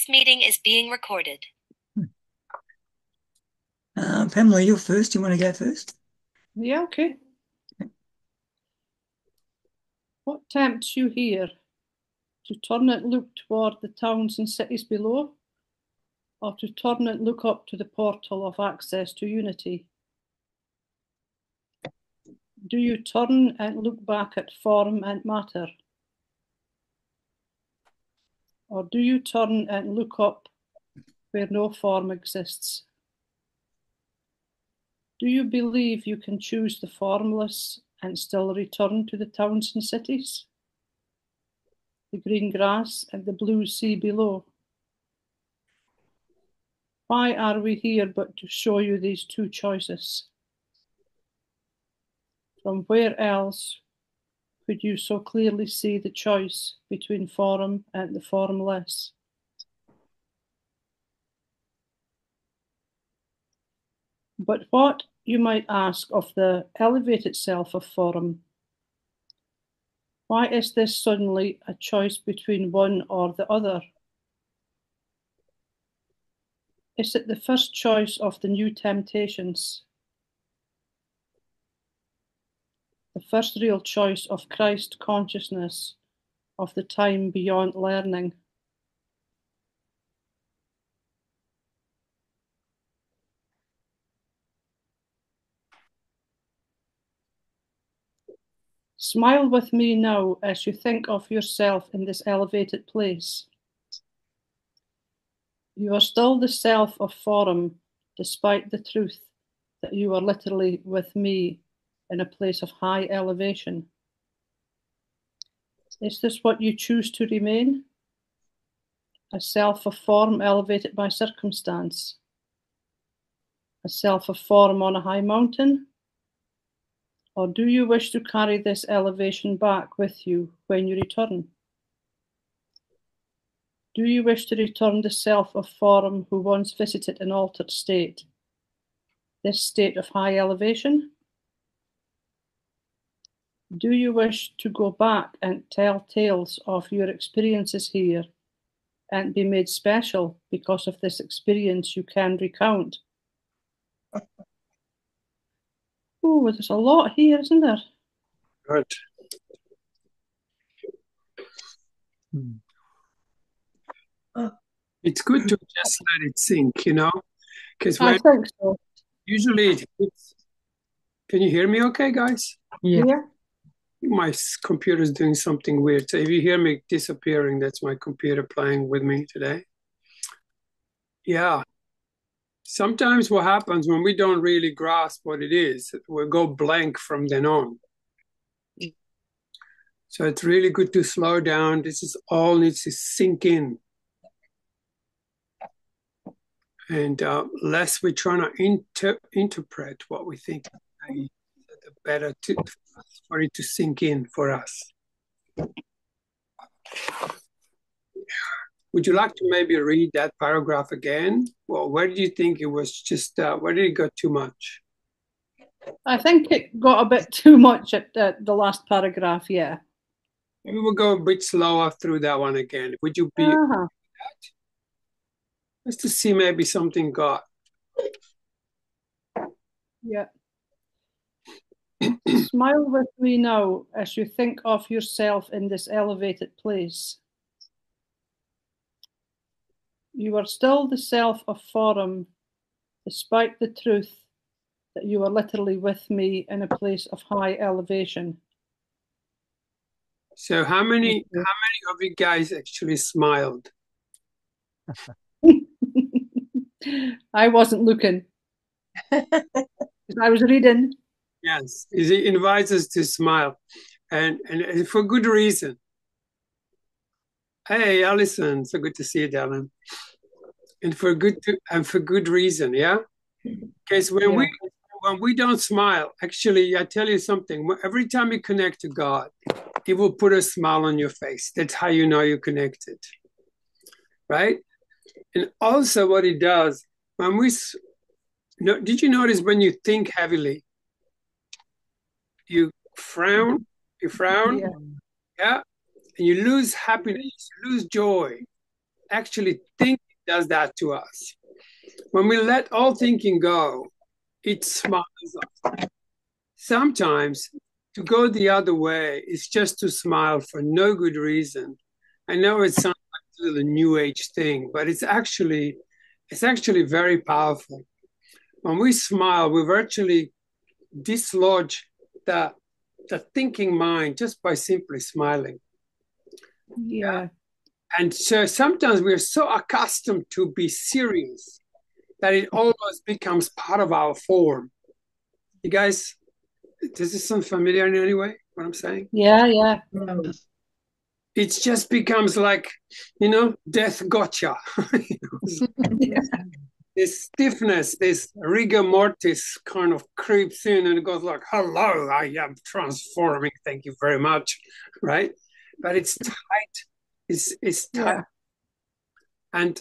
This meeting is being recorded. Pamela, you're first. You want to go first? Yeah, okay. What tempts you here? To turn and look toward the towns and cities below? Or to turn and look up to the portal of access to unity? Do you turn and look back at form and matter? Or do you turn and look up where no form exists? Do you believe you can choose the formless and still return to the towns and cities? The green grass and the blue sea below? Why are we here but to show you these two choices? From where else could you so clearly see the choice between form and the formless? But what, you might ask, of the elevated self of form? Why is this suddenly a choice between one or the other? Is it the first choice of the new temptations? The first real choice of Christ consciousness, of the time beyond learning? Smile with me now as you think of yourself in this elevated place. You are still the self of form, despite the truth that you are literally with me in a place of high elevation. Is this what you choose to remain? A self of form elevated by circumstance? A self of form on a high mountain? Or do you wish to carry this elevation back with you when you return? Do you wish to return the self of form who once visited an altered state, this state of high elevation? Do you wish to go back and tell tales of your experiences here and be made special because of this experience you can recount? Oh, there's a lot here, isn't there? Good. It's good to just let it sink, because I think so. usually it's. Can you hear me okay, guys? Yeah. My computer's doing something weird. So if you hear me disappearing, that's my computer playing with me today. Yeah. Sometimes what happens when we don't really grasp what it is, we'll go blank from then on. So it's really good to slow down. This is all needs to sink in. And less we're trying to interpret what we think, the better for it to sink in for us. Would you like to maybe read that paragraph again? Well, where do you think it was just, where did it go too much? I think it got a bit too much at the last paragraph, yeah. Maybe we'll go a bit slower through that one again. Would you be that? Just to see maybe something got. Yeah. Smile with me now as you think of yourself in this elevated place. You are still the self of form, despite the truth that you are literally with me in a place of high elevation. So how many of you guys actually smiled? I wasn't looking. I was reading. Yes, he invites us to smile, and for good reason. Hey, Alison, so good to see you, darling. And for good reason, yeah. Because when we don't smile, actually, I tell you something. Every time you connect to God, He will put a smile on your face. That's how you know you're connected, right? And also, what He does when did you notice when you think heavily, you frown, yeah, and you lose happiness, you lose joy. actually thinking does that to us. When we let all thinking go, it smiles us. Sometimes to go the other way is just to smile for no good reason. I know it sounds like a new age thing, but it's actually very powerful. When we smile, we virtually dislodge the thinking mind just by simply smiling. Yeah. And so sometimes we're so accustomed to be serious that it almost becomes part of our form. You guys, does this sound familiar in any way, what I'm saying? Yeah, yeah. It just becomes like, death gotcha. This stiffness, this rigor mortis kind of creeps in and it goes like, hello, I am transforming, thank you very much, right? But it's tight. It's tight. Yeah. And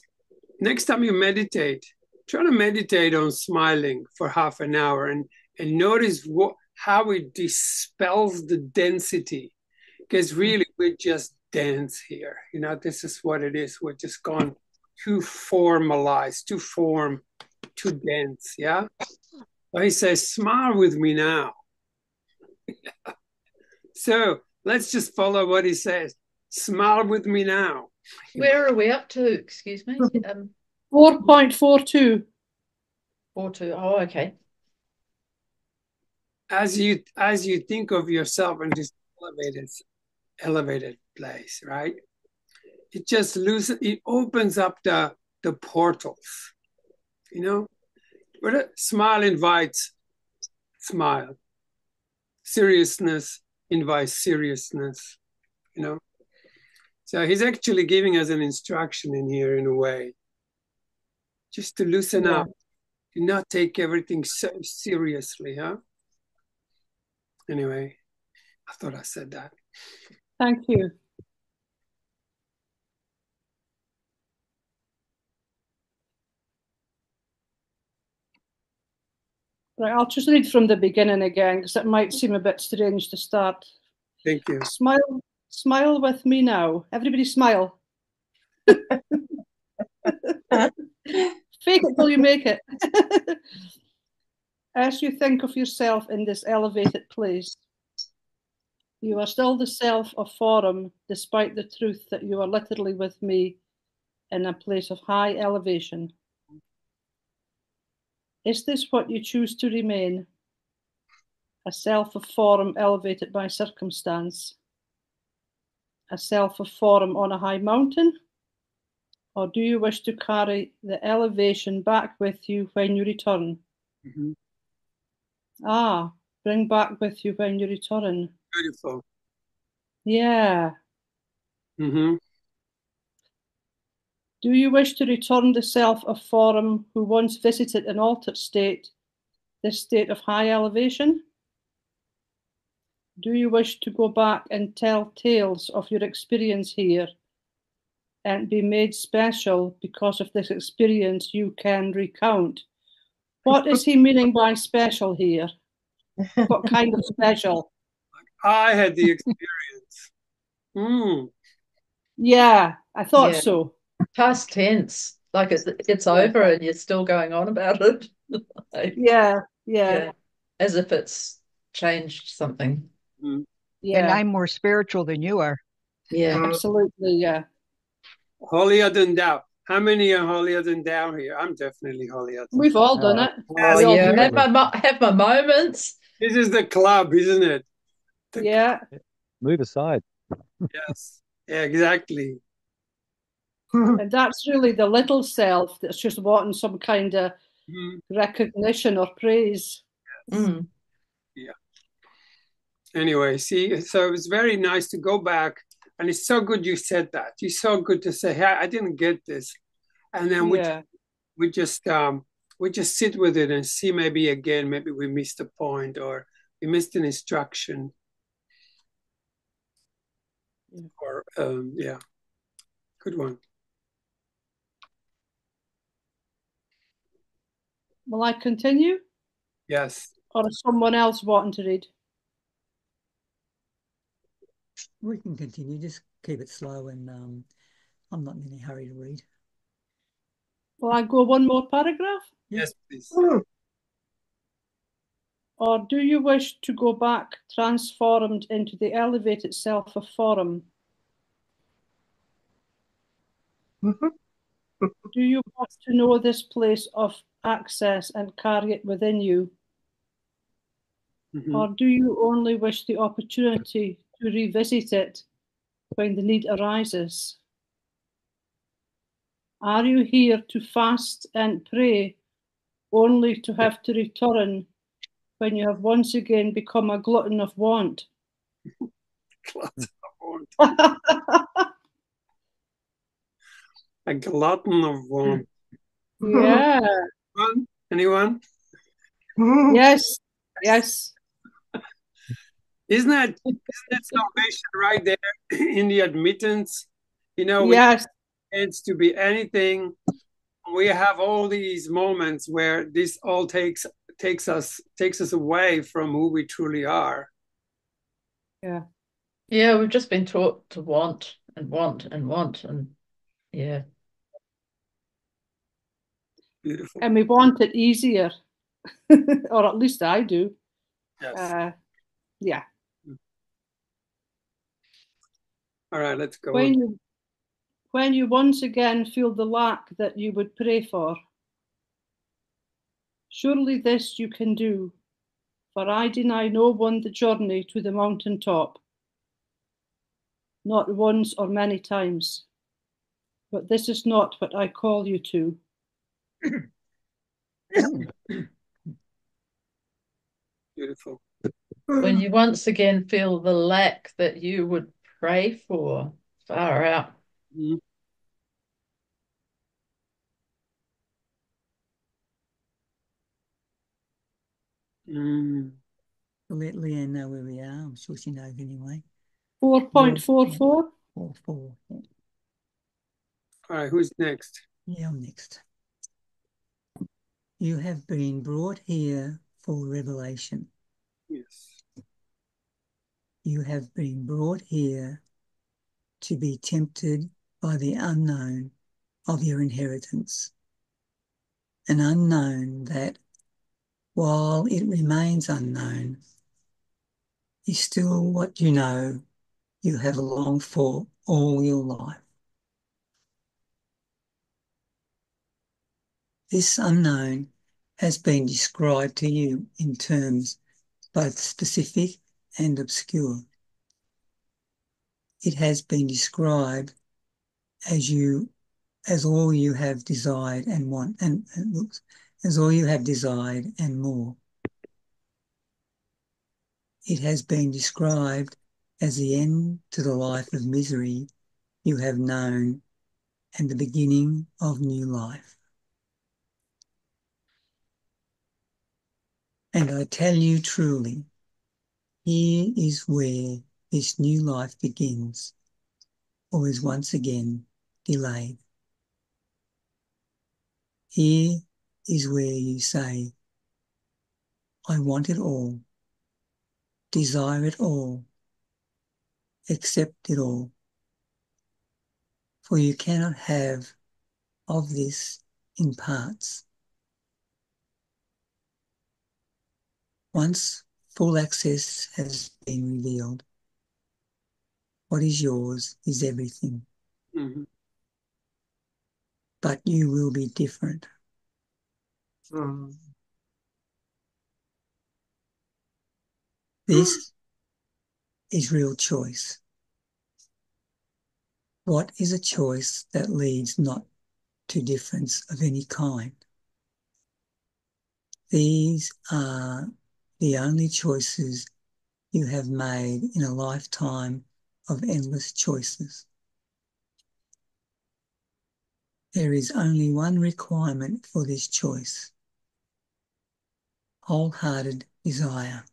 next time you meditate, try to meditate on smiling for half an hour and notice how it dispels the density. Because really, we're just dense here. This is what it is. We're just gone too formalized, too dense. Yeah. So he says, smile with me now. So let's just follow what he says. Smile with me now. Where are we up to? Excuse me. 4.42. 4.2. Oh, okay. As you think of yourself in this elevated place, right? It just it opens up the portals. But a smile invites smile. Seriousness invites seriousness. So he's actually giving us an instruction in here in a way, just to loosen up, do not take everything so seriously, huh? Anyway, I thought I said that. Thank you. Right, I'll just read from the beginning again because it might seem a bit strange to start. Thank you. Smile with me now. Everybody smile. Fake it till you make it. As you think of yourself in this elevated place, you are still the self of form, despite the truth that you are literally with me in a place of high elevation. Is this what you choose to remain? A self of form elevated by circumstance? A self of form on a high mountain? Or do you wish to carry the elevation back with you when you return? Mm-hmm. Bring back with you when you return. Beautiful. Yeah. Mm-hmm. Do you wish to return the self of form who once visited an altered state, this state of high elevation? Do you wish to go back and tell tales of your experience here and be made special because of this experience you can recount? What is he meaning by special here? What kind of special? I had the experience. Yeah, I thought so. Past tense, like it's over and you're still going on about it. Yeah. As if it's changed something. Yeah. And I'm more spiritual than you are. Yeah. Absolutely, yeah. Holier than thou. How many are holier than thou here? I'm definitely holier than We've all done it. Oh, yeah. Have my moments. This is the club, isn't it? Yeah. Move aside. Yes. Yeah, exactly. And that's really the little self that's just wanting some kind of recognition or praise. Mm. Yeah. Anyway, see, so it's very nice to go back, and it's so good you said that. It's so good to say, "Hey, I didn't get this," and then we just sit with it and see maybe we missed a point or we missed an instruction, or good one. Will I continue? Yes. Or is someone else wanting to read? We can continue. Just keep it slow and I'm not in any hurry to read. Will I go one more paragraph? Yes, please. Or do you wish to go back transformed into the elevated self of form? Do you want to know this place of access and carry it within you? Mhm. Or do you only wish the opportunity to revisit it when the need arises? Are you here to fast and pray only to have to return when you have once again become a glutton of want? A glutton of want. Yeah. Anyone? Yes. Yes. Isn't that salvation right there in the admittance? You know, we Yes. it's to be anything. We have all these moments where this all takes us away from who we truly are. Yeah. Yeah, we've just been taught to want and want and want, and yeah. Beautiful. And we want it easier, or at least I do. Yes. Yeah. All right, let's go When on. you once again feel the lack that you would pray for, surely this you can do, for I deny no one the journey to the mountain top, not once or many times. But this is not what I call you to. Beautiful. When you once again feel the lack that you would pray for, far out. Mm-hmm. Mm. Let Leanne know where we are. I'm sure she knows anyway. 4.44. 4.4. Yeah. All right, who's next? Yeah, I'm next. You have been brought here for revelation. Yes. You have been brought here to be tempted by the unknown of your inheritance. An unknown that, while it remains unknown, is still what you know you have longed for all your life. This unknown has been described to you in terms both specific and obscure. It has been described as all you have desired and want, and as all you have desired and more. It has been described as the end to the life of misery you have known and the beginning of new life. And I tell you truly, here is where this new life begins, or is once again delayed. Here is where you say, I want it all, desire it all, accept it all. For you cannot have of this in parts. Once full access has been revealed, what is yours is everything. Mm-hmm. But you will be different. This is real choice. What is a choice that leads not to difference of any kind? These are the only choices you have made in a lifetime of endless choices. There is only one requirement for this choice: wholehearted desire.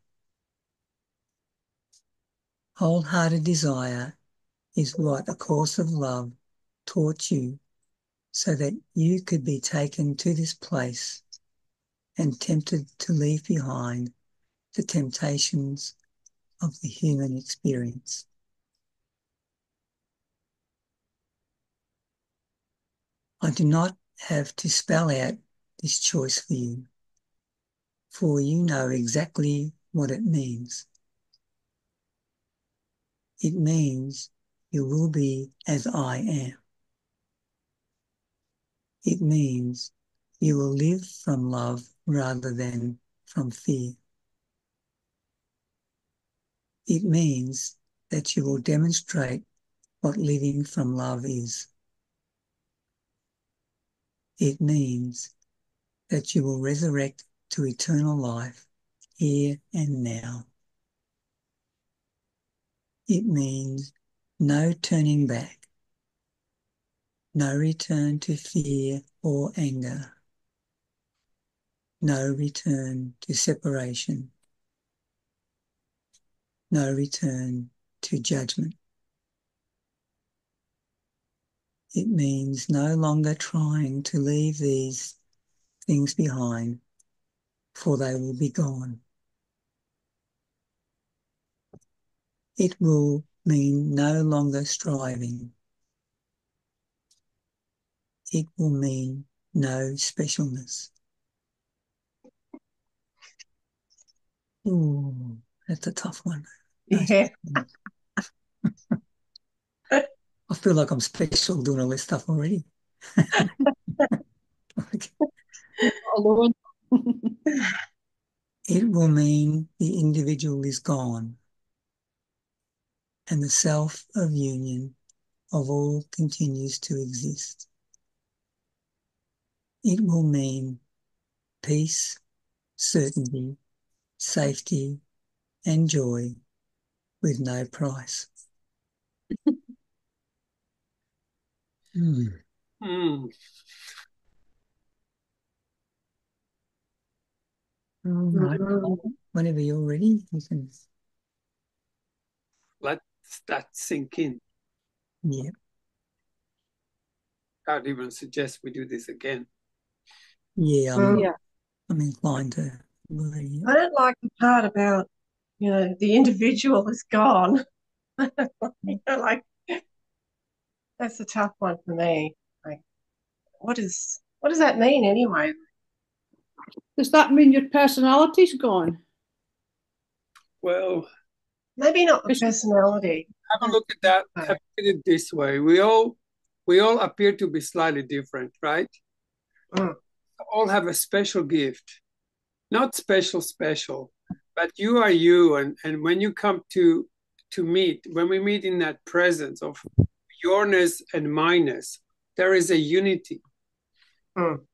Wholehearted desire is what A Course of Love taught you so that you could be taken to this place and tempted to leave behind the temptations of the human experience. I do not have to spell out this choice for you know exactly what it means. It means you will be as I am. It means you will live from love rather than from fear. It means that you will demonstrate what living from love is. It means that you will resurrect to eternal life here and now. It means no turning back, no return to fear or anger, no return to separation, no return to judgment. It means no longer trying to leave these things behind, for they will be gone. It will mean no longer striving. It will mean no specialness. Ooh, that's a tough one. No Yeah. I feel like I'm special doing all this stuff already. Okay. Alone. It will mean the individual is gone and the self of union of all continues to exist. It will mean peace, certainty, safety, and joy with no price. Mm. Mm. All right. Whenever you're ready, you can. Let that sink in. Yeah. I'd even suggest we do this again. Yeah, Yeah. I'm inclined to agree. I don't like the part about, the individual is gone. Like, that's a tough one for me. Like, what does that mean anyway? Does that mean your personality's gone? Well, Maybe not the It's- personality. have a look at that. No. Have a look at it this way. We all appear to be slightly different, right? Mm. All have a special gift. Not special, but you are you. And when you come to meet, when we meet in that presence of yourness and mineness, there is a unity. Mm.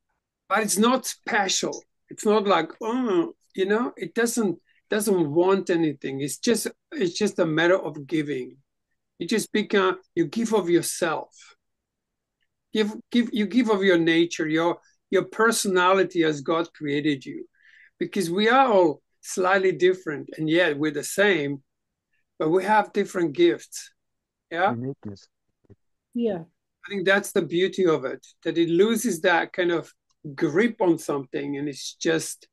But it's not special. It's not like, it doesn't want anything. It's just a matter of giving. You just you give of yourself. You give of your nature, your personality as God created you. Because we are all slightly different, and yet we're the same, but we have different gifts. Yeah. Uniqueness. Yeah. I think that's the beauty of it, that it loses that kind of grip on something, and it's just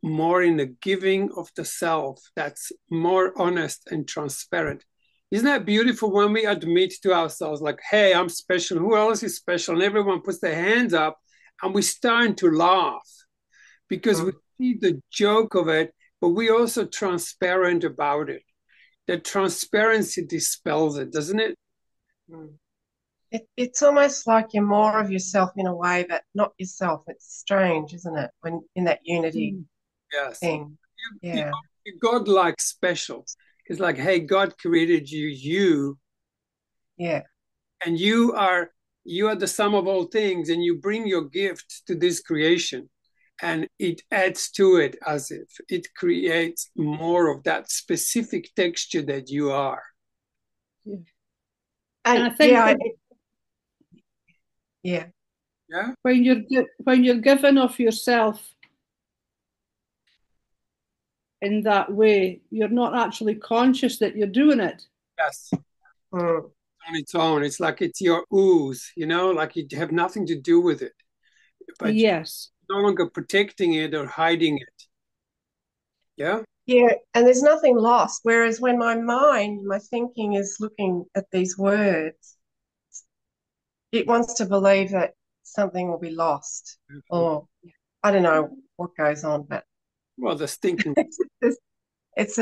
more in the giving of the self that's more honest and transparent. Isn't that beautiful when we admit to ourselves, like, hey, I'm special, who else is special? And everyone puts their hands up, and we start to laugh because we see the joke of it, but we're also transparent about it. The transparency dispels it, doesn't it? Mm. It's almost like you're more of yourself in a way, but not yourself. It's strange, isn't it? When in that unity Yes. thing. Yeah. You're God-like special. It's like, hey, God created you, Yeah. and you are the sum of all things, and you bring your gift to this creation, and it adds to it as if it creates more of that specific texture that you are. And I think that yeah. when you're given of yourself in that way, you're not actually conscious that you're doing it. Yes. Mm. On its own. It's like it's your ooze, like you have nothing to do with it. But yes. You're no longer protecting it or hiding it. Yeah? Yeah, and there's nothing lost. Whereas when my thinking is looking at these words, it wants to believe that something will be lost, or I don't know what goes on, but Well, the stinking. it's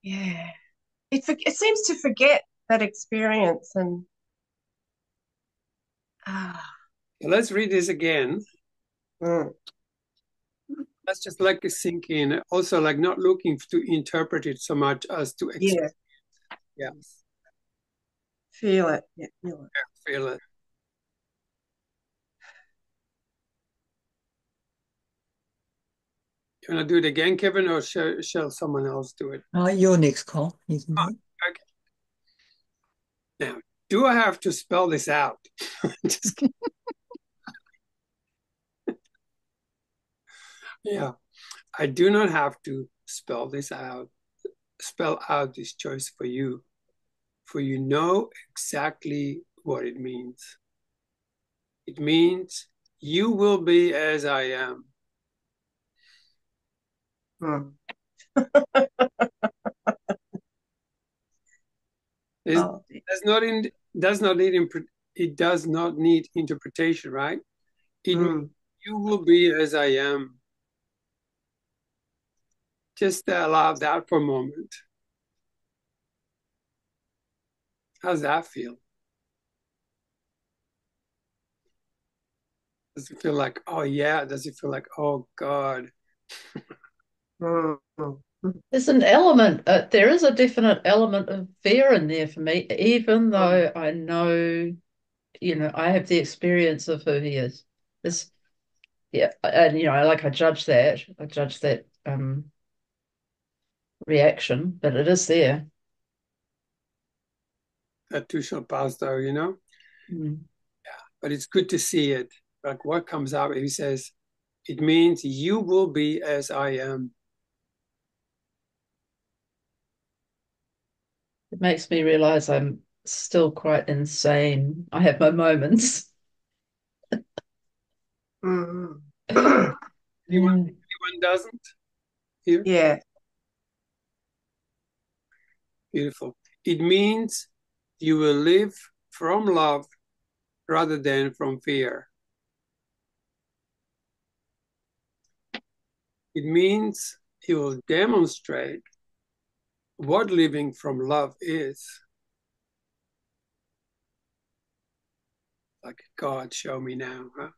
yeah, it seems to forget that experience, and Let's read this again. mm, That's just like a sink in. Also, like not looking to interpret it so much as to yeah, yeah, feel it. Yeah, feel it. feel it. You want to do it again, Kevin, or shall someone else do it? Your next call. You can do it. Okay. Now, do I have to spell this out? Just kidding. Yeah, I do not have to spell this out. Spell out this choice for you know exactly what it means. It means you will be as I am. Mm. It does not need interpretation, right? You will be as I am. Just allow that for a moment. How's that feel? Does it feel like, oh yeah? Does it feel like, oh God? There's an element, there is a definite element of fear in there for me, even though I know, I have the experience of who he is. Yeah, and I judge that reaction, but it is there. That too shall pass, though, Mm. Yeah, but it's good to see it. Like what comes out, he says, it means you will be as I am. It makes me realize I'm still quite insane. I have my moments. Anyone doesn't? Here? Yeah. Beautiful. It means you will live from love rather than from fear. It means you will demonstrate what living from love is. Like, God, show me now. Huh?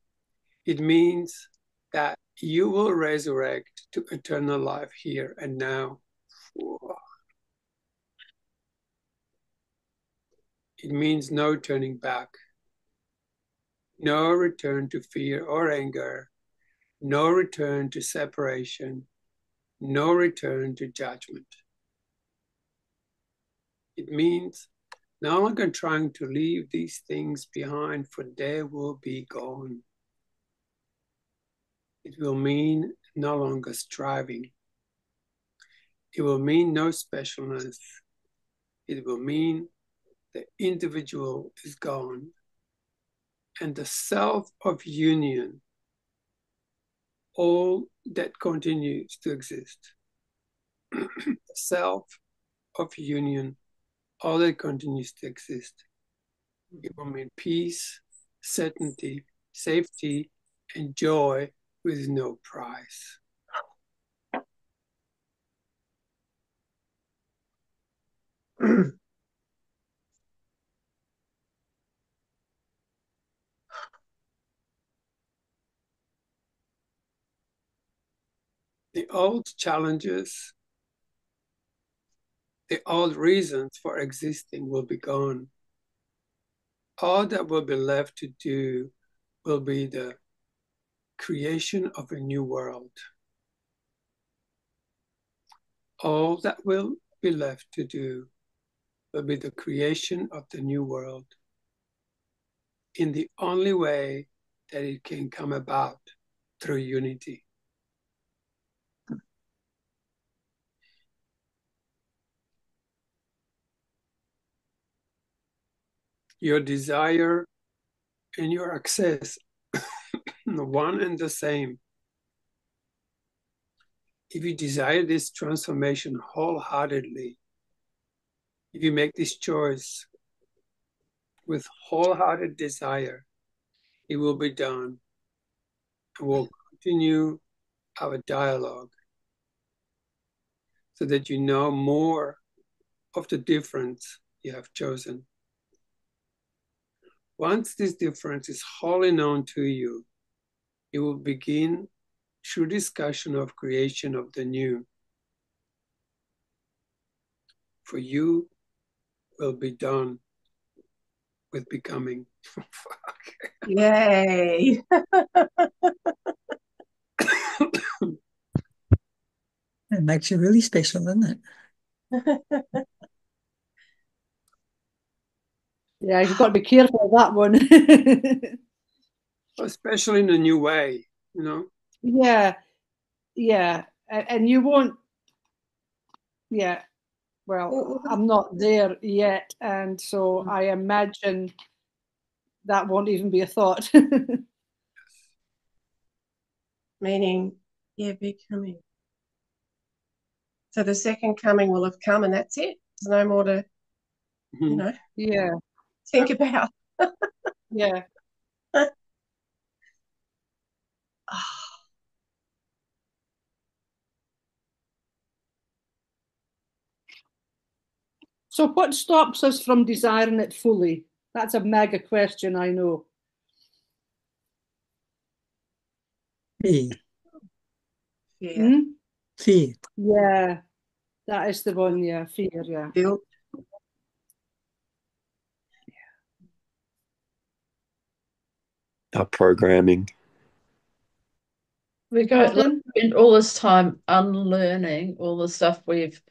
It means that you will resurrect to eternal life here and now. Whoa. It means no turning back, no return to fear or anger, no return to separation, no return to judgment. It means no longer trying to leave these things behind, for they will be gone. It will mean no longer striving. It will mean no specialness. It will mean the individual is gone, and the self of union, all that continues to exist. The self of union, all that continues to exist. It will mean peace, certainty, safety, and joy with no price. The old challenges, the old reasons for existing will be gone. All that will be left to do will be the creation of a new world. All that will be left to do will be the creation of the new world in the only way that it can come about, through unity. Your desire and your access, one and the same. If you desire this transformation wholeheartedly, if you make this choice with wholehearted desire, it will be done. And we'll continue our dialogue so that you know more of the difference you have chosen. Once this difference is wholly known to you, you will begin true discussion of creation of the new. For you will be done with becoming. Yay. It makes you really special, doesn't it? Yeah, you've got to be careful of that one. Especially in a new way, you know? Yeah, and you won't. Yeah, well, I'm not there yet, and so I imagine that won't even be a thought. Meaning, yeah, becoming. So the second coming will have come and that's it. There's no more to, you know, Yeah, think about. yeah. So what stops us from desiring it fully? That's a mega question, I know. Fear. Yeah. Hmm? Fear. Yeah, that is the one. Yeah, fear. Yeah. Guilt. Our programming. We go Pardon? spend all this time unlearning all the stuff we've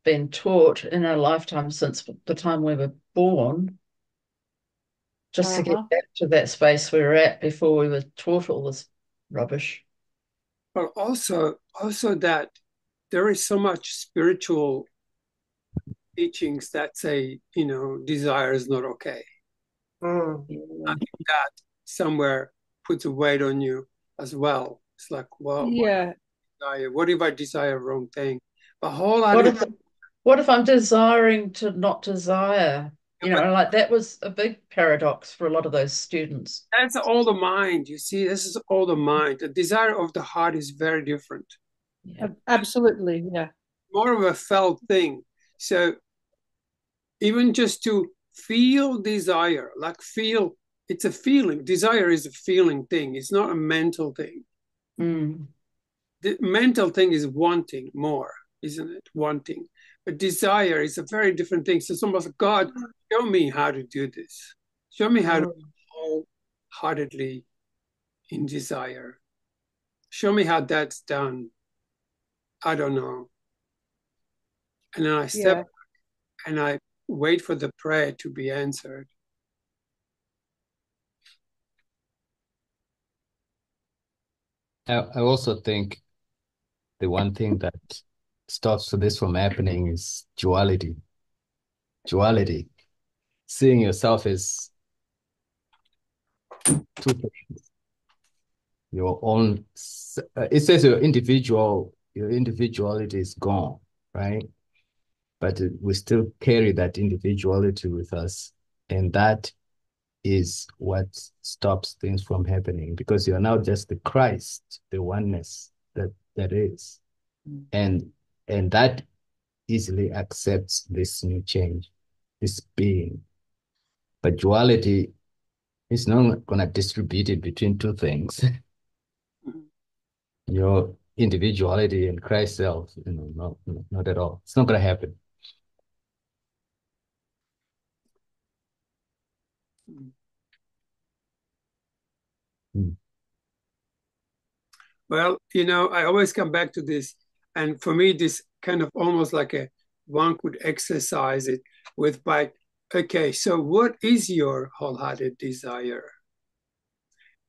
been taught in our lifetime since the time we were born, just to get back to that space we were at before we were taught all this rubbish. But also that there is so much spiritual teachings that say, you know, desire is not okay. I think that somewhere puts a weight on you as well. It's like, well, Yeah. what if I desire a wrong thing? But What if I'm desiring to not desire? You know, like that was a big paradox for a lot of those students. That's all the mind. You see, this is all the mind. The desire of the heart is very different. Yeah. Absolutely, yeah. More of a felt thing. So even just to feel desire, like feel, it's a feeling. Desire is a feeling thing. It's not a mental thing. The mental thing is wanting more, isn't it? Wanting. But desire is a very different thing. So it's almost like, God, show me how to do this. Show me how to be wholeheartedly in desire. Show me how that's done. I don't know. And then I step back and I wait for the prayer to be answered. I also think the one thing that stops this from happening is duality. Duality. Seeing yourself as two things. Your own, it says your individuality is gone, right? But we still carry that individuality with us. And that is what stops things from happening, because you're now just the Christ, the oneness that is. And that easily accepts this new change, this being. But duality is not going to distribute it between two things. Your individuality and Christ self, not at all. It's not going to happen. Well, I always come back to this. And for me, this kind of almost like one could exercise it with okay, so what is your wholehearted desire?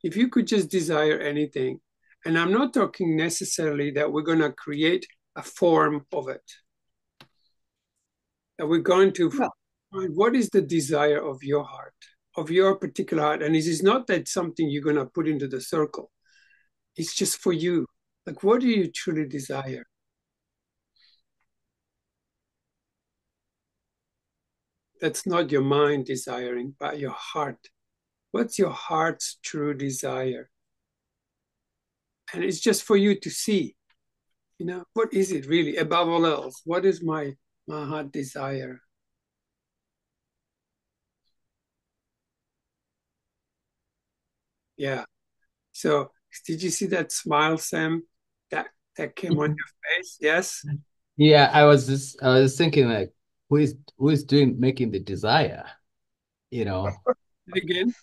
If you could just desire anything, and I'm not talking necessarily that we're going to create a form of it, that we're going to find what is the desire of your heart, of your particular heart. And it is not that something you're going to put into the circle. It's just for you. Like, what do you truly desire? That's not your mind desiring, but your heart. What's your heart's true desire? And it's just for you to see, what is it really above all else? What is my heart desire? Yeah. So did you see that smile, Sam? That came on your face? Yes. Yeah, I was just thinking like, who is making the desire? You know, Again?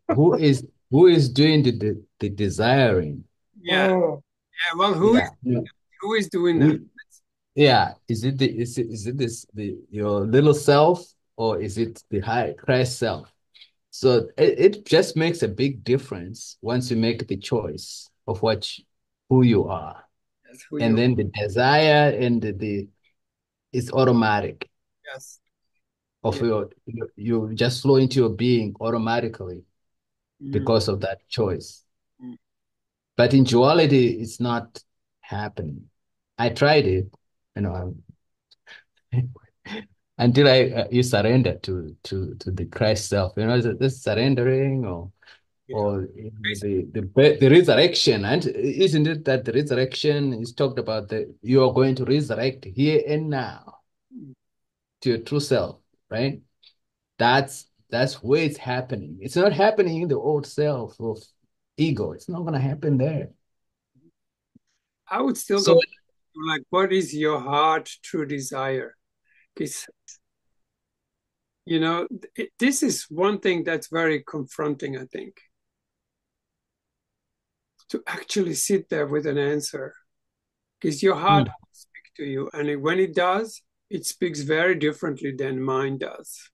who is doing the desiring? Yeah. Oh, Yeah. Well, Yeah. who is doing that? Yeah, is it this your little self, or is it the high Christ self? So it just makes a big difference once you make the choice of who you are, That's who and you. then the desire and the it's automatic Yes. of Yeah. you just flow into your being automatically Mm, because of that choice. mm. But in duality, it's not happening. I tried it, you know, until you surrender to the Christ self. Is it this surrendering Yeah. or the resurrection? And isn't it that the resurrection is talked about that you are going to resurrect here and now Mm. to your true self, right? That's where it's happening. It's not happening in the old self of ego. It's not going to happen there. I would still So go back to like, what is your heart true desire? Because this is one thing that's very confronting, I think, to actually sit there with an answer. Because your heart will speak to you, and when it does, it speaks very differently than mine does.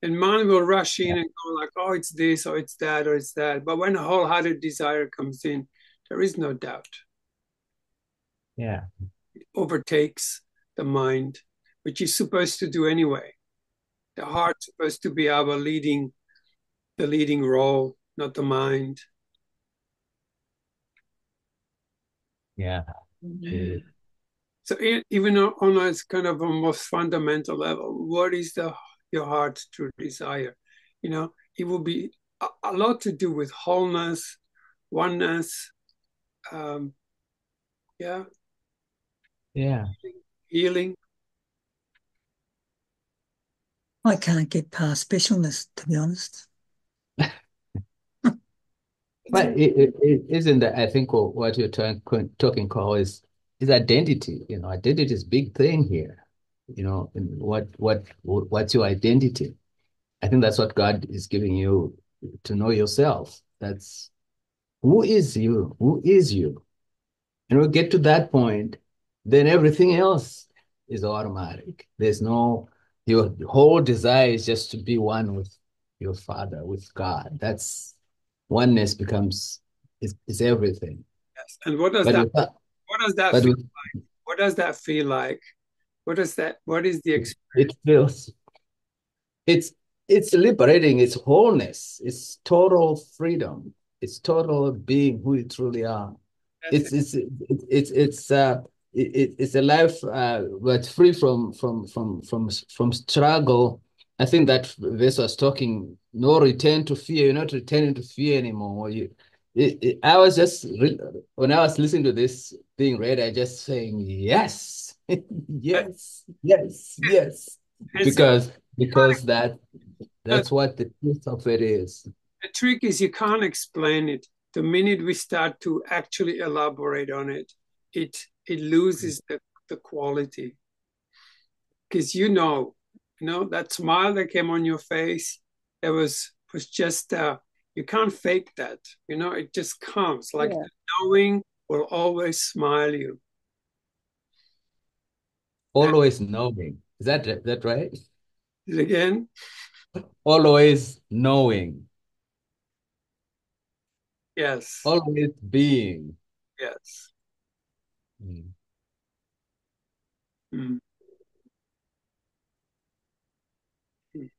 And mine will rush in and go like, oh, it's this, or it's that, or it's that. But when a wholehearted desire comes in, there is no doubt. yeah, It overtakes the mind, which is supposed to do anyway. The heart's supposed to be the leading role, not the mind. yeah. So even on a kind of a most fundamental level, what is your heart's true desire? It will be a lot to do with wholeness, oneness, yeah, Yeah. healing. I can't get past specialness, to be honest. But it isn't that I think what you're talking, Carl, is identity. Identity is a big thing here. And what's your identity? I think that's what God is giving you to know yourself. That's who is you? Who is you? And we get to that point, then everything else is automatic. Your whole desire is just to be one with your Father, with God. That's oneness is everything. Yes. And what does But that with that, what does that but feel with like? What does that feel like? What is the experience? it feels it's liberating, it's wholeness, it's total freedom, it's total being who you truly are. That's It's it. it's a life that's free from struggle. I think that verse was talking no return to fear. You're not returning to fear anymore. I was just when I was listening to this being read, I just saying yes, yes, yes, yes, It's because the, that's what the truth of it is. the trick is you can't explain it. The minute we start to actually elaborate on it, it loses the quality. Because that smile that came on your face, that was just you can't fake that. It just comes like Yeah. the knowing will always smile you. Always knowing. Is that right? And again, Always knowing, yes, always being. yes. Mm. Mm. Mm.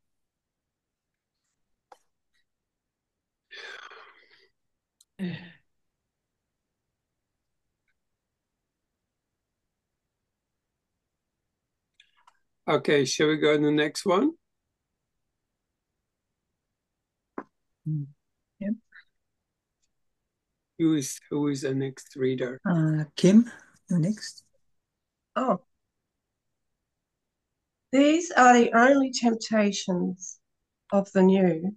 Okay, shall we go to the next one? Yep. Who is the next reader? Kim, you're next. Oh. These are the only temptations of the new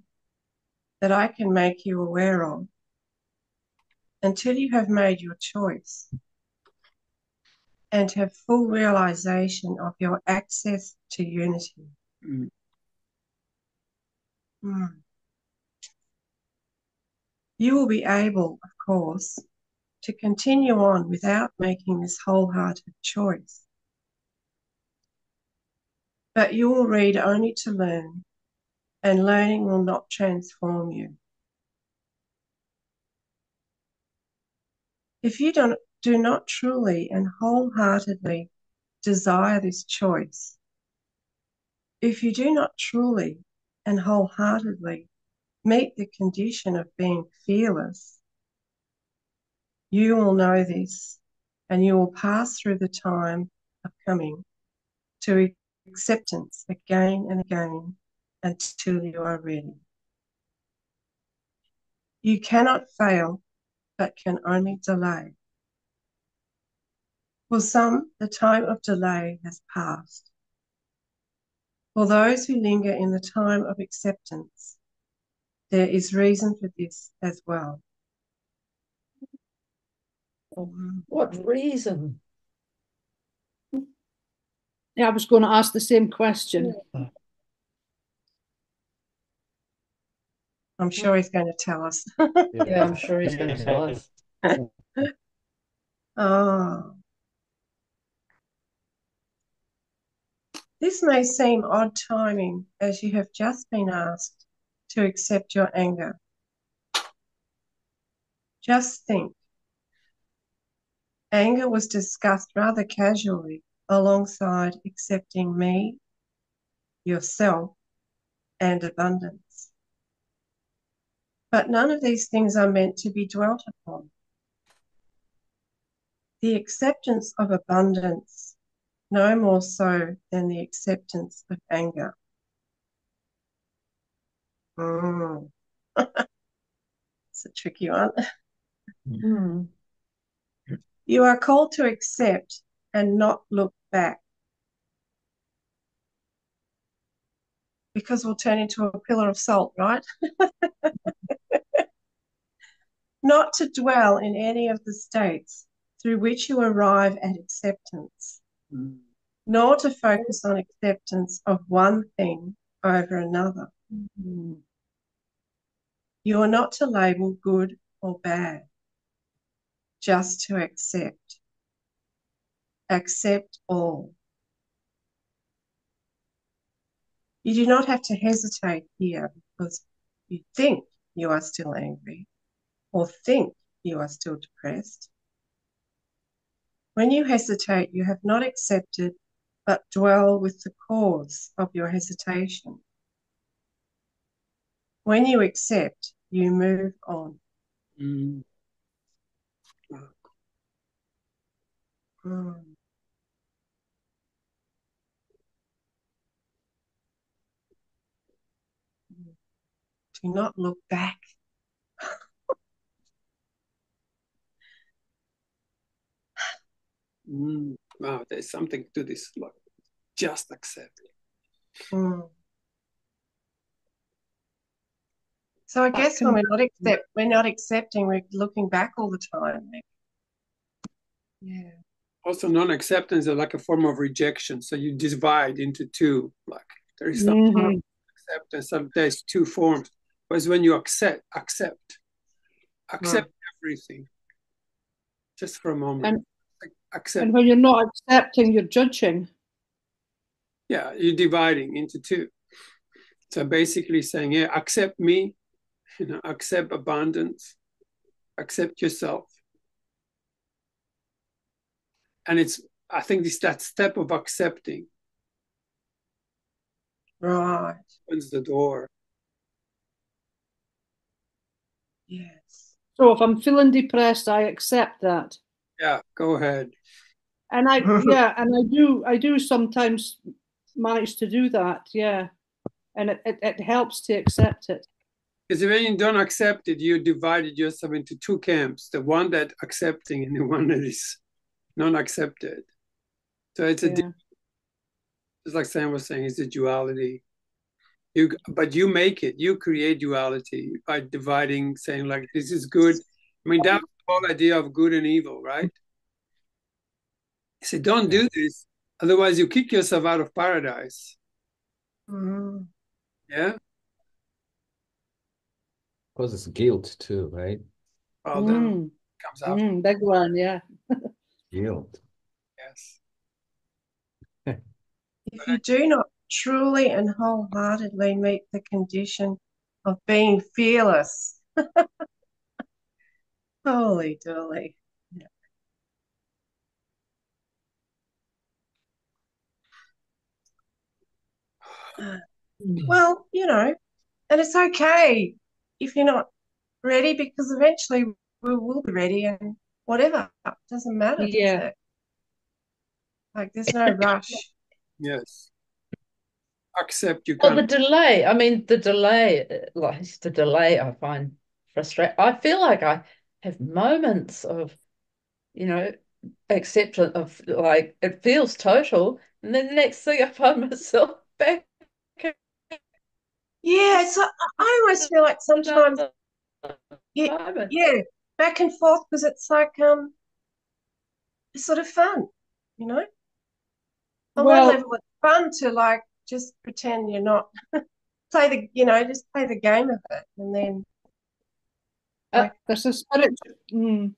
that I can make you aware of until you have made your choice and have full realization of your access to unity. Mm. You will be able, of course, to continue on without making this wholehearted choice. But you will read only to learn, and learning will not transform you. If you do not truly and wholeheartedly desire this choice, if you do not truly and wholeheartedly meet the condition of being fearless, you will know this, and you will pass through the time of coming to acceptance again and again until you are ready. You cannot fail, but can only delay. For some, the time of delay has passed. For those who linger in the time of acceptance, there is reason for this as well. What reason? Yeah, I was going to ask the same question. I'm sure he's going to tell us. Yeah, I'm sure he's going to tell us. Oh. This may seem odd timing as you have just been asked to accept your anger. Just think. Anger was discussed rather casually alongside accepting me, yourself, and abundance. But none of these things are meant to be dwelt upon. The acceptance of abundance, no more so than the acceptance of anger. It's a tricky one. You are called to accept and not look back, because we'll turn into a pillar of salt, right? Not to dwell in any of the states through which you arrive at acceptance, nor to focus on acceptance of one thing over another. You are not to label good or bad, just to accept. Accept all. You do not have to hesitate here because you think you are still angry or think you are still depressed. When you hesitate, you have not accepted, but dwell with the cause of your hesitation. When you accept, you move on. Do not look back. Wow, there's something to this. Like, just accept. So I guess when we're not accepting, we're looking back all the time. Yeah. Also, non-acceptance is like a form of rejection. So you divide into two. Like there is some acceptance. There's two forms. Whereas when you accept everything. Just for a moment. Accept. And when you're not accepting, you're judging. Yeah, you're dividing into two. So basically saying, yeah, accept me, accept abundance, accept yourself. And I think it's that step of accepting. Right. Opens the door. Yes. So if I'm feeling depressed, I accept that. Yeah, go ahead. And I do sometimes managed to do that, yeah. And it helps to accept it. Because when you don't accept it, you divided yourself into two camps, the one that accepting and the one that is non-accepted. So it's a, Yeah. just like Sam was saying, it's a duality. But you make it, you create duality by dividing, saying like, this is good. I mean, that's the whole idea of good and evil, right? You say, don't do this, otherwise you kick yourself out of paradise. Mm. Yeah? Causes guilt too, right? Well, then it comes out. Big one, yeah. Guilt. Yes. If you do not truly and wholeheartedly meet the condition of being fearless, holy dooly. Well, you know, and it's okay if you're not ready, because eventually we will be ready, and whatever, it doesn't matter, does Yeah. it? Like, there's no rush. Yes. Accept you Well, can't. the delay, I mean, the delay I find frustrating. I feel like I have moments of, you know, acceptance of, like, it feels total, and then the next thing I find myself back Yeah, so I almost feel like sometimes, another moment. yeah, back and forth, because it's like it's sort of fun, you know. On one Well, level, it's fun to like just pretend you're not play the, you know, just play the game of it, and then like, there's a you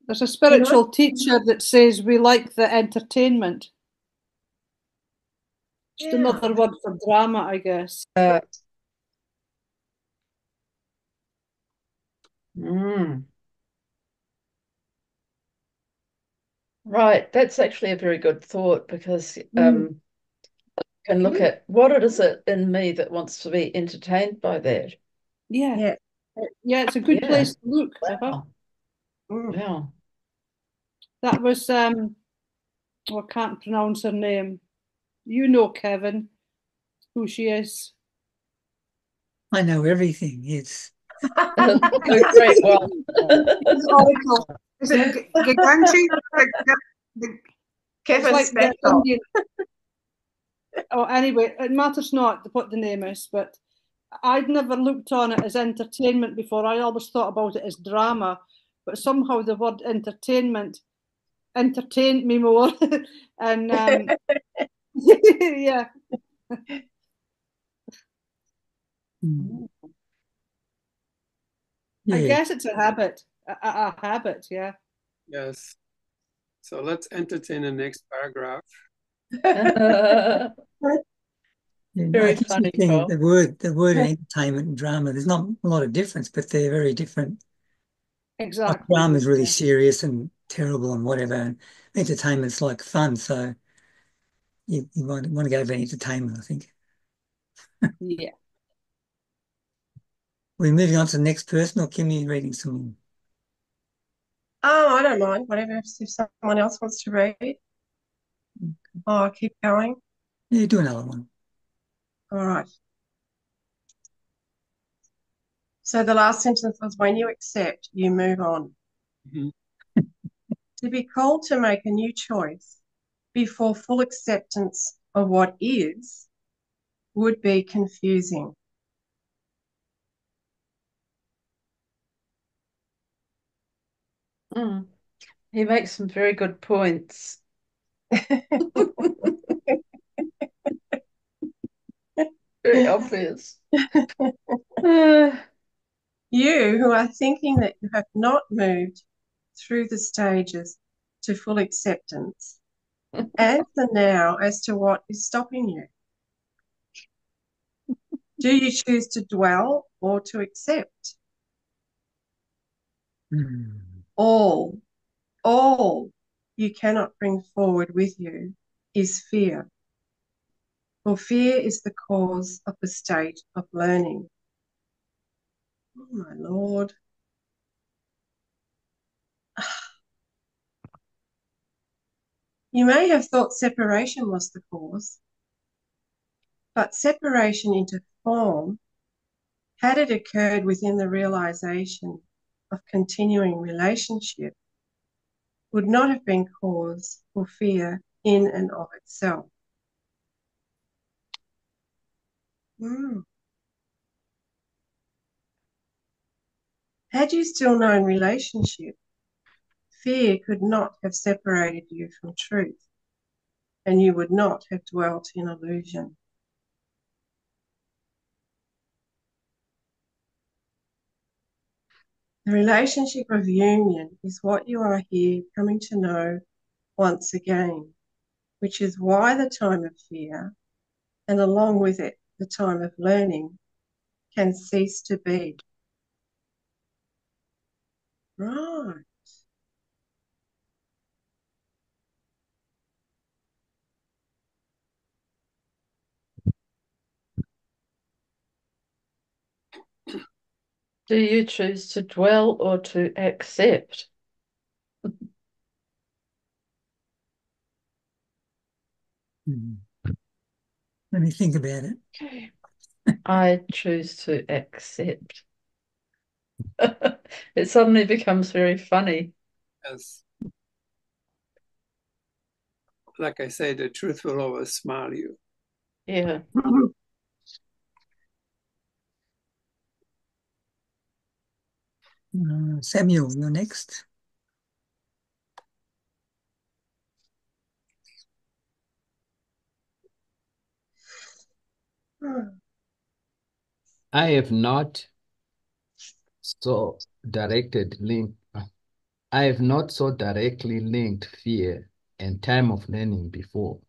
know, spiritual teacher that says we like the entertainment. Just yeah, another word for drama, I guess. Right, that's actually a very good thought, because can look at what it is it in me that wants to be entertained by that. Yeah. yeah. Yeah, it's a good Yeah. place to look, Pippa. Wow. Mm. Wow. That was I can't pronounce her name. You know, Kevin, who she is. I know everything. It's Oh, great. Well, Oracle. Is it Giganti? Kevin Like the Special. Indian. Oh, anyway, it matters not what the name is, but I'd never looked on it as entertainment before. I always thought about it as drama, but somehow the word entertainment entertained me more. And yeah. I yeah. guess it's a habit. A habit, yeah. Yes. So let's entertain the next paragraph. Yeah, very I keep funny, thinking Paul. the word entertainment and drama, there's not a lot of difference, but they're very different. Like Exactly. drama is really serious and terrible and whatever, and entertainment's like fun. So you want to go for entertainment, I think. Yeah. We're moving on to the next person, or Kim, you reading some? Oh, I don't mind, whatever, if someone else wants to read. Oh, I'll keep going. Yeah, do another one. All right. So the last sentence was, when you accept, you move on. Mhm. To be called to make a new choice before full acceptance of what is would be confusing. He makes some very good points. Very obvious. You who are thinking that you have not moved through the stages to full acceptance, answer now as to what is stopping you. Do you choose to dwell or to accept? All you cannot bring forward with you is fear. For fear is the cause of the state of learning. Oh, my Lord. You may have thought separation was the cause, But separation into form, had it occurred within the realization of continuing relationship, would not have been cause for fear in and of itself. Had you still known relationship, fear could not have separated you from truth, and you would not have dwelt in illusion. The relationship of union is what you are here coming to know once again, which is why the time of fear, and along with it, the time of learning, can cease to be. Right. Do you choose to dwell or to accept? Let me think about it. Okay. I choose to accept. It suddenly becomes very funny. Yes. Like I say, the truth will always smile you. Yeah. Samuel, you're next. I have not so directed link. I have not so directly linked fear and time of learning before,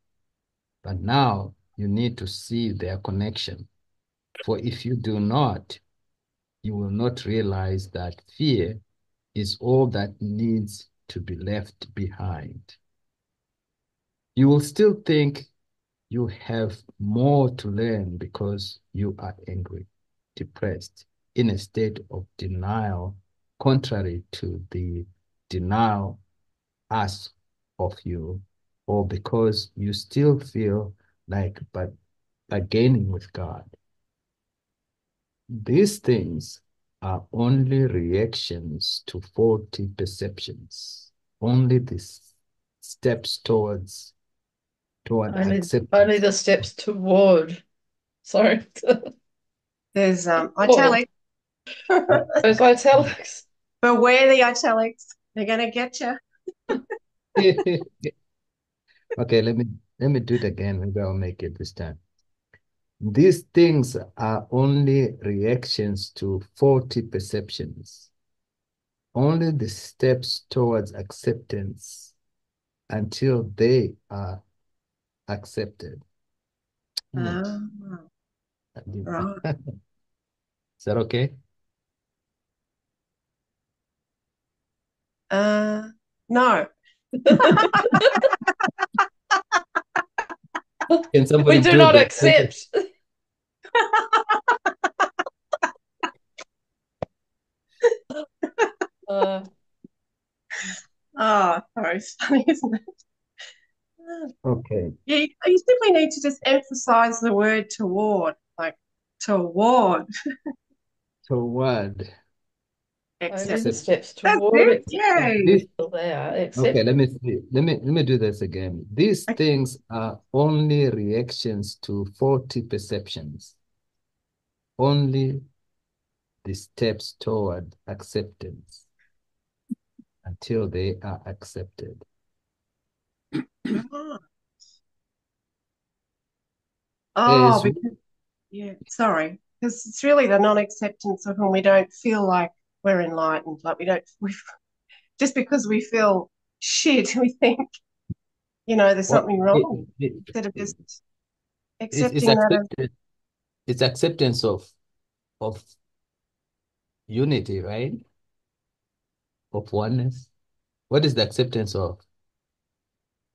but now you need to see their connection. For if you do not, you will not realize that fear is all that needs to be left behind. You will still think you have more to learn because you are angry, depressed, in a state of denial, contrary to the denial asked of you, or because you still feel like bargaining with God. These things are only reactions to faulty perceptions, only the steps toward Only acceptance. the steps toward. Sorry. There's italics. Those italics. Beware the italics. They're going to get you. Okay, let me do it again. Maybe I'll make it this time. These things are only reactions to faulty perceptions, only the steps towards acceptance until they are accepted. Right. Is that okay? No. Can somebody We do do not that? accept. Sorry, it's funny, isn't it? Okay. You simply need to just emphasize the word toward, like toward. Toward. Only the steps That's toward it. acceptance. Yay. They are Okay, accepted. let me see. Let me do this again. These things are only reactions to faulty perceptions. Only the steps toward acceptance until they are accepted. Oh, because, yeah, sorry. Because it's really the non-acceptance of when we don't feel like we're enlightened. Like just because we feel shit, we think, there's something wrong. Instead of just accepting that. It's acceptance of unity, right? Of oneness. What is the acceptance of?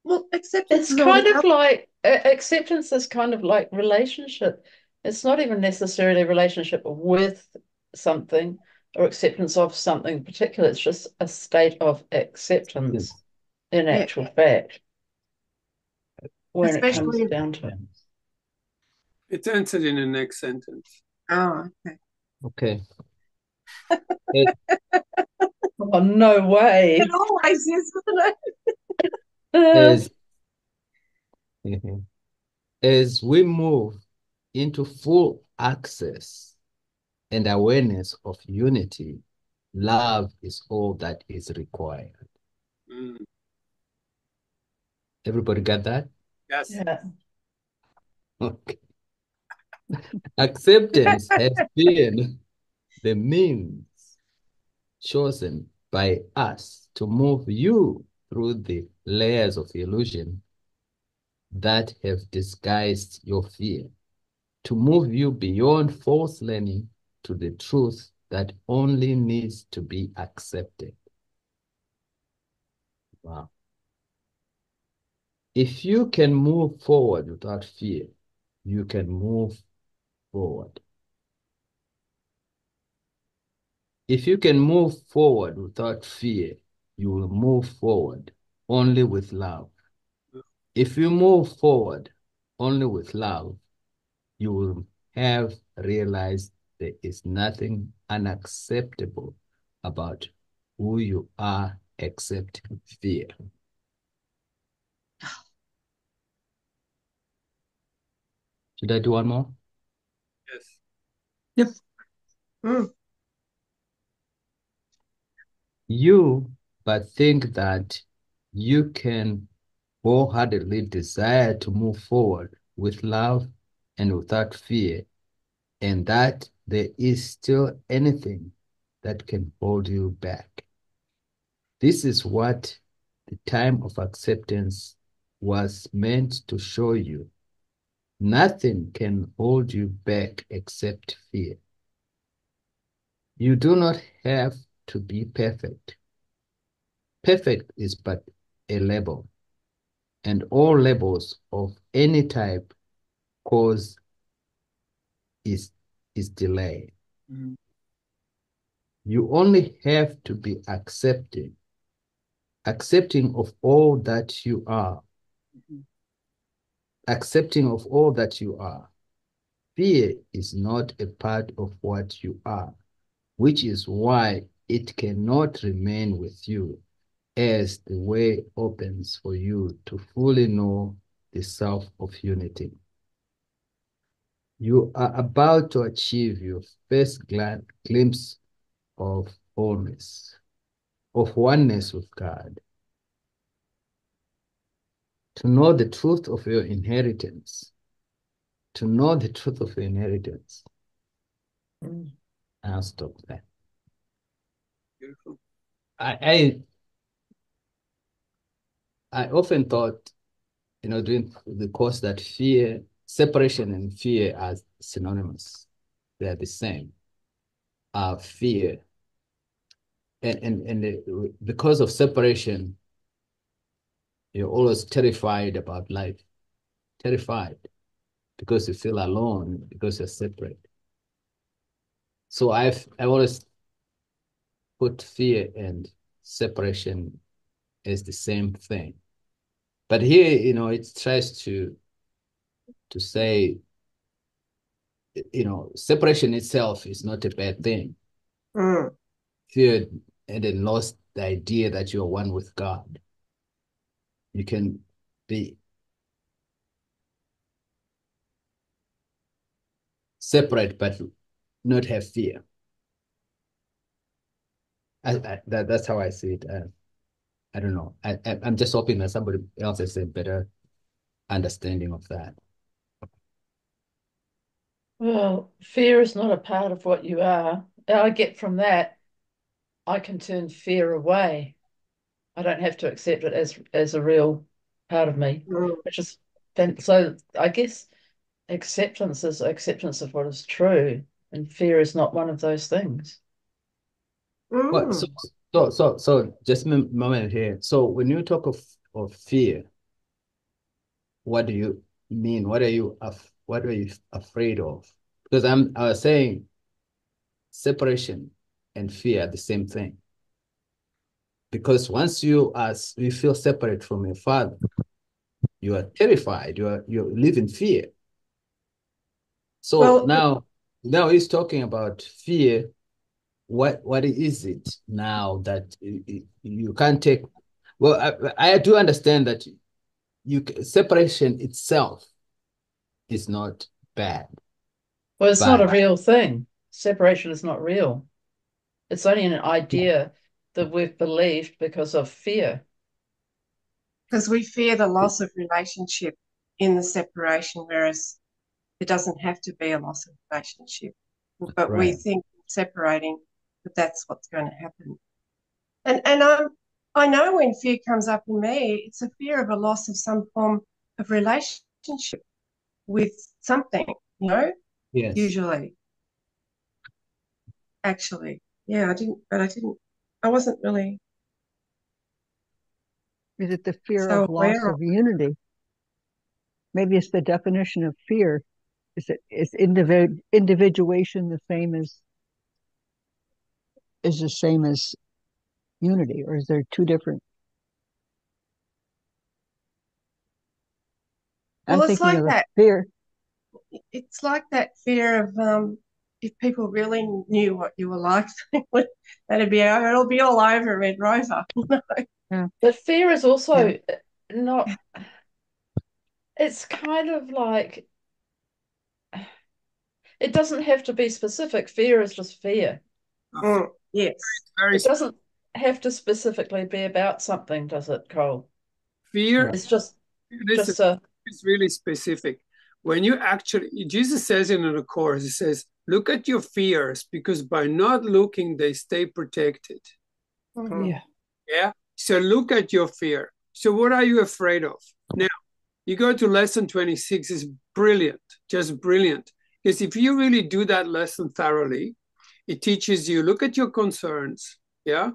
Well, acceptance It's is all kind the of like acceptance is kind of like relationship. It's not even necessarily a relationship with something or acceptance of something particular. It's just a state of acceptance in actual fact when it comes especially down to it. It's answered in the next sentence. Oh, okay. Okay. It Oh, no way. It always is, isn't it? is as we move into full access and awareness of unity, love is all that is required. Mm. Everybody got that? Yes. Yeah. Okay. Acceptance has been the means chosen by us to move you through the layers of illusion that have disguised your fear, to move you beyond false learning to the truth that only needs to be accepted. Wow. If you can move forward without fear, you can move forward. If you can move forward without fear, you will move forward only with love. If you move forward only with love, you will have realized there is nothing unacceptable about who you are except fear. Should I do one more? Yes. Yep. Mm. You but think that you can wholeheartedly desire to move forward with love and without fear, and that there is still anything that can hold you back. This is what the time of acceptance was meant to show you. Nothing can hold you back except fear. You do not have to be perfect. Perfect is but a label, and all labels of any type cause is delay. Mm. You only have to be accepting of all that you are. Accepting of all that you are. Fear is not a part of what you are, which is why it cannot remain with you, as the way opens for you to fully know the self of unity. You are about to achieve your first glimpse of wholeness, of oneness with God. To know the truth of your inheritance. To know the truth of your inheritance. Mm. I'll stop there. Beautiful. I often thought, during the course that separation and fear are synonymous. They are the same. Fear. And because of separation, you're always terrified about life. Terrified because you feel alone, because you're separate. So I always put fear and separation as the same thing. But here, it tries to say, separation itself is not a bad thing. Mm. Fear and then lost the idea that you're one with God. You can be separate but not have fear. That's how I see it. I don't know. I'm just hoping that somebody else has a better understanding of that. Well, fear is not a part of what you are. I get from that, I can turn fear away. I don't have to accept it as a real part of me, Mm. which is so I guess acceptance is acceptance of what is true, and fear is not one of those things. Well, Mm. so just a moment here. So when you talk of fear, what do you mean? What are you afraid of? Because I was saying separation and fear are the same thing. Because once you feel separate from your father, you are terrified. You live in fear. So Well, now he's talking about fear. What is it now that you can't take? Well, I do understand that separation itself is not bad, Well, it's not a but real thing. Separation is not real. It's only an idea that we've believed because of fear. because we fear the loss of relationship in the separation, whereas it doesn't have to be a loss of relationship. But we right. think separating, that that's what's going to happen. And I know when fear comes up in me, it's a fear of a loss of some form of relationship with something, Yes. usually. Actually. Yeah, I wasn't really Is it the fear so of loss aware of of unity? Maybe it's the definition of fear. Is individuation the same as unity, or is there two different? I'm Well, it's thinking like of a that. fear. It's like that fear of if people really knew what you were like, it'll be all over Red Rover. Yeah. But fear is also Yeah. not, it's kind of like, it doesn't have to be specific. Fear is just fear. Yes. Very It doesn't have to specifically be about something, does it, Cole? fear. It's just Listen, a it's really specific. When you actually, Jesus says in the Course, he says, look at your fears because by not looking, they stay protected. yeah. Yeah. So look at your fear. So what are you afraid of? Now, you go to lesson 26 is brilliant, just brilliant. Because if you really do that lesson thoroughly, it teaches you, look at your concerns, yeah,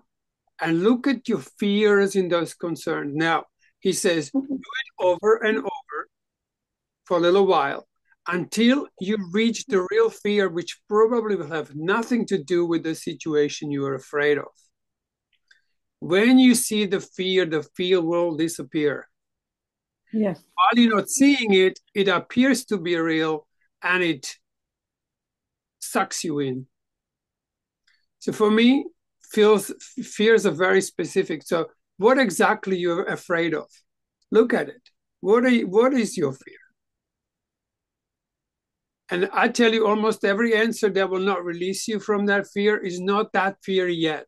and look at your fears in those concerns. Now, he says, do it over and over for a little while until you reach the real fear, which probably will have nothing to do with the situation you are afraid of. When you see the fear will disappear. Yes. While you're not seeing it, it appears to be real and it sucks you in. So for me, fears are very specific. So what exactly you're afraid of? Look at it. What is your fear? And I tell you, almost every answer that will not release you from that fear is not that fear yet.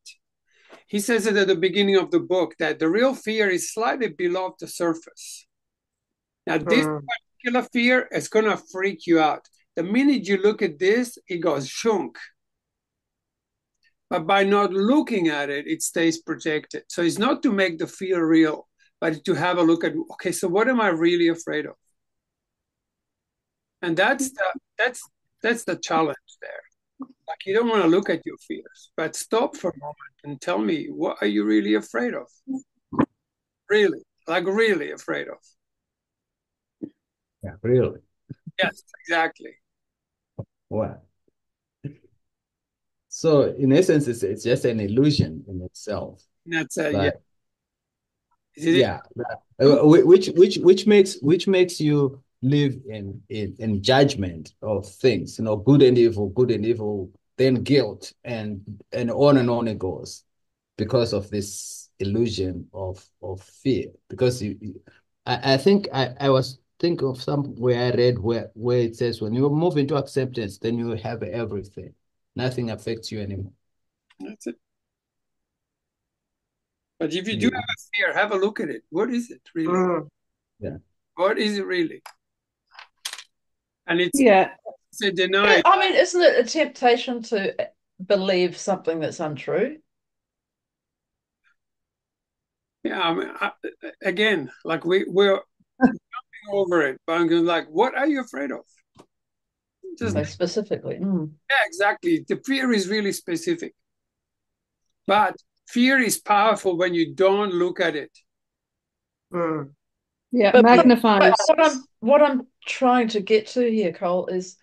He says it at the beginning of the book that the real fear is slightly below the surface. Now, this particular fear is going to freak you out. The minute you look at this, it goes shunk. But by not looking at it, it stays protected. So it's not to make the fear real, but to have a look at, okay, so what am I really afraid of? And that's the challenge there. Like you don't want to look at your fears, but stop for a moment and tell me, what are you really afraid of? Really, like really afraid of? Yeah, really. Yes, exactly. Wow. So in essence, it's just an illusion in itself. That's But yeah. which makes you live in judgment of things, good and evil, then guilt, and on it goes because of this illusion of fear. Because I think I was thinking of somewhere I read where it says when you move into acceptance, then you have everything. Nothing affects you anymore. That's it. But if you do have a fear, have a look at it. What is it really? Yeah. What is it really? And it's a denial. I mean, isn't it a temptation to believe something that's untrue? Yeah, I mean, again, like we're jumping over it, but I'm going like, what are you afraid of? Just Like specifically. yeah, exactly. The fear is really specific, but fear is powerful when you don't look at it. Yeah, But magnifies. what I'm trying to get to here, Cole, is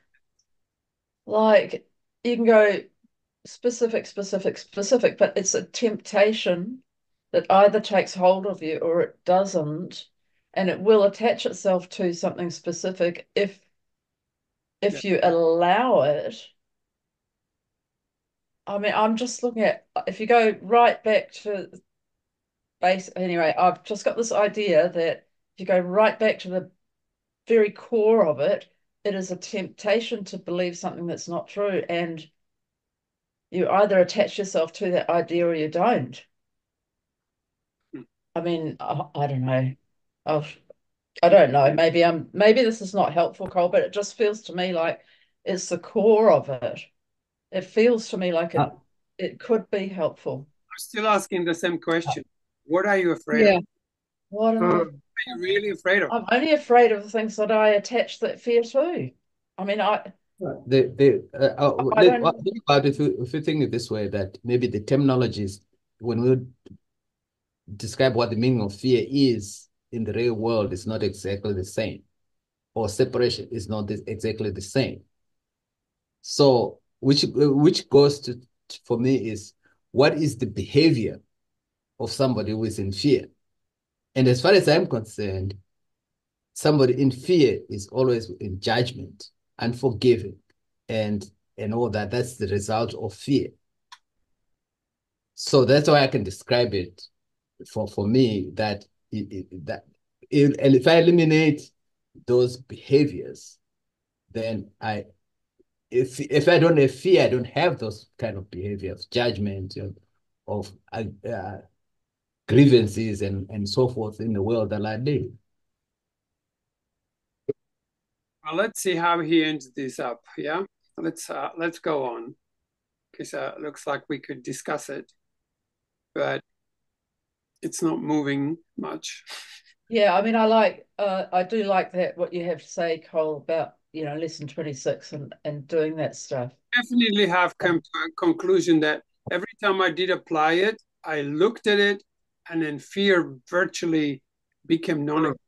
like you can go specific, but it's a temptation that either takes hold of you or it doesn't, and it will attach itself to something specific if if you allow it, I mean, I'm just looking at, if you go right back to base, anyway, I've just got this idea that if you go right back to the very core of it, it is a temptation to believe something that's not true. And you either attach yourself to that idea or you don't. I mean, I don't know. I don't know. Maybe this is not helpful, Cole, but it just feels to me like it's the core of it. It feels to me like it could be helpful. I'm still asking the same question. What are you afraid Yeah. of? What am What are you really afraid of? I'm only afraid of the things that I attach that fear to. I mean, I don't think about if you think it this way, that maybe the terminologies, when we describe what the meaning of fear is in the real world, is not exactly the same, or separation is not exactly the same. So, which goes to, for me, is what is the behavior of somebody who is in fear? And as far as I'm concerned, somebody in fear is always in judgment, unforgiving, and all that. That's the result of fear. So that's why I can describe it for me that and if I eliminate those behaviors, then if I don't have fear, I don't have those kind of behaviors, judgment, of grievances and so forth in the world that I live. Well, let's see how he ends this up. Yeah, let's go on, because looks like we could discuss it, but it's not moving much. Yeah, I mean, I do like that what you have to say, Cole, about lesson 26 and doing that stuff. Definitely have come to a conclusion that every time I did apply it, I looked at it, and then fear virtually became non-existent.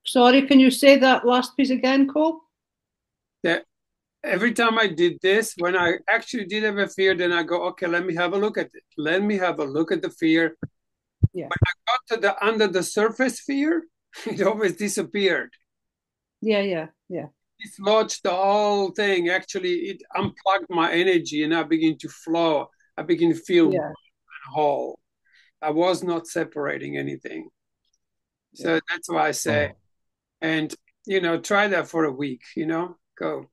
Sorry, can you say that last piece again, Cole? That every time I did this, when I actually did have a fear, then I go, okay, let me have a look at it. Let me have a look at the fear. Yeah. When I got to the under the surface fear, it always disappeared. Yeah. Dislodged the whole thing. Actually, it unplugged my energy, and I begin to flow. I begin to feel whole. I was not separating anything. So that's why I say, and try that for a week. Go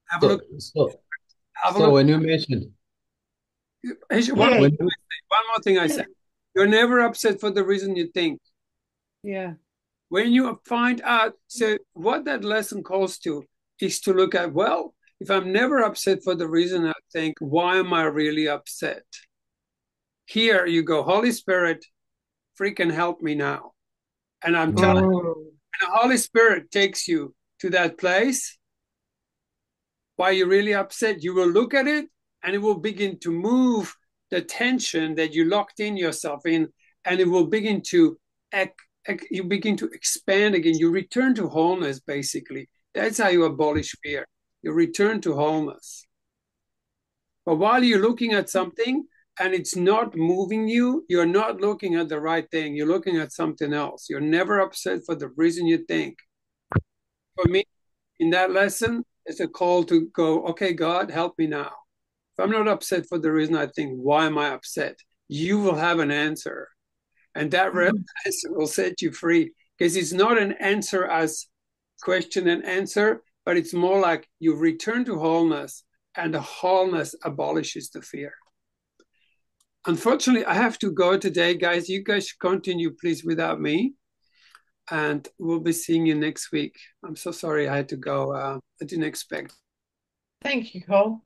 have a look. So when you mentioned, one more thing I said, you're never upset for the reason you think. Yeah. When you find out, so what that lesson calls to is to look at, well, if I'm never upset for the reason I think, why am I really upset? Here you go, Holy Spirit, freaking help me now. And I'm telling you, and the Holy Spirit takes you to that place, why you're really upset, you will look at it and it will begin to move the tension that you locked in yourself in, and it will begin to you begin to expand again. You return to wholeness, basically. That's how you abolish fear. You return to wholeness. But while you're looking at something and it's not moving you, you're not looking at the right thing. You're looking at something else. You're never upset for the reason you think. For me, in that lesson, it's a call to go, okay, God, help me now. If I'm not upset for the reason I think, why am I upset? You will have an answer. And that answer will set you free, because it's not an answer as question and answer, but it's more like you return to wholeness, and the wholeness abolishes the fear. Unfortunately, I have to go today, guys. You guys continue, please, without me. And we'll be seeing you next week. I'm so sorry I had to go. I didn't expect. Thank you, Cole.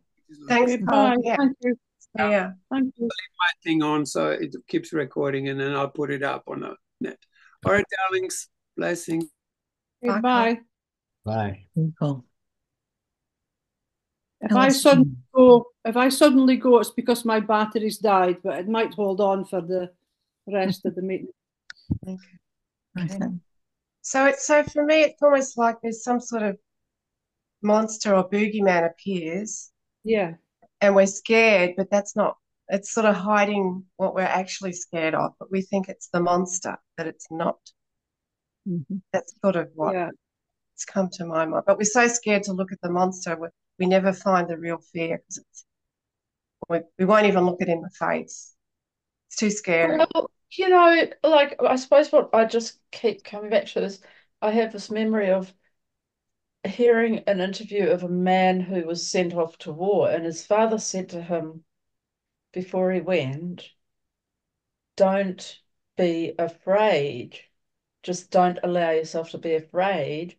Thanks, Cole. Yeah. Thank you. Yeah. Thank you. I'll leave my thing on so it keeps recording, and then I'll put it up on the net. All right, darlings. Blessings. Goodbye. Bye. Cool. If I suddenly go, it's because my battery's died, but it might hold on for the rest of the meeting. Okay. So for me, it's almost like there's some sort of monster or boogeyman appears. Yeah. And we're scared, but that's not, it's sort of hiding what we're actually scared of, but we think it's the monster, but it's not. Mm-hmm. That's sort of what. Yeah. It's come to my mind. But we're so scared to look at the monster, we never find the real fear because we won't even look it in the face. It's too scary. Well, like I suppose what I just keep coming back to is I have this memory of hearing an interview of a man who was sent off to war, and his father said to him before he went, don't be afraid. Just don't allow yourself to be afraid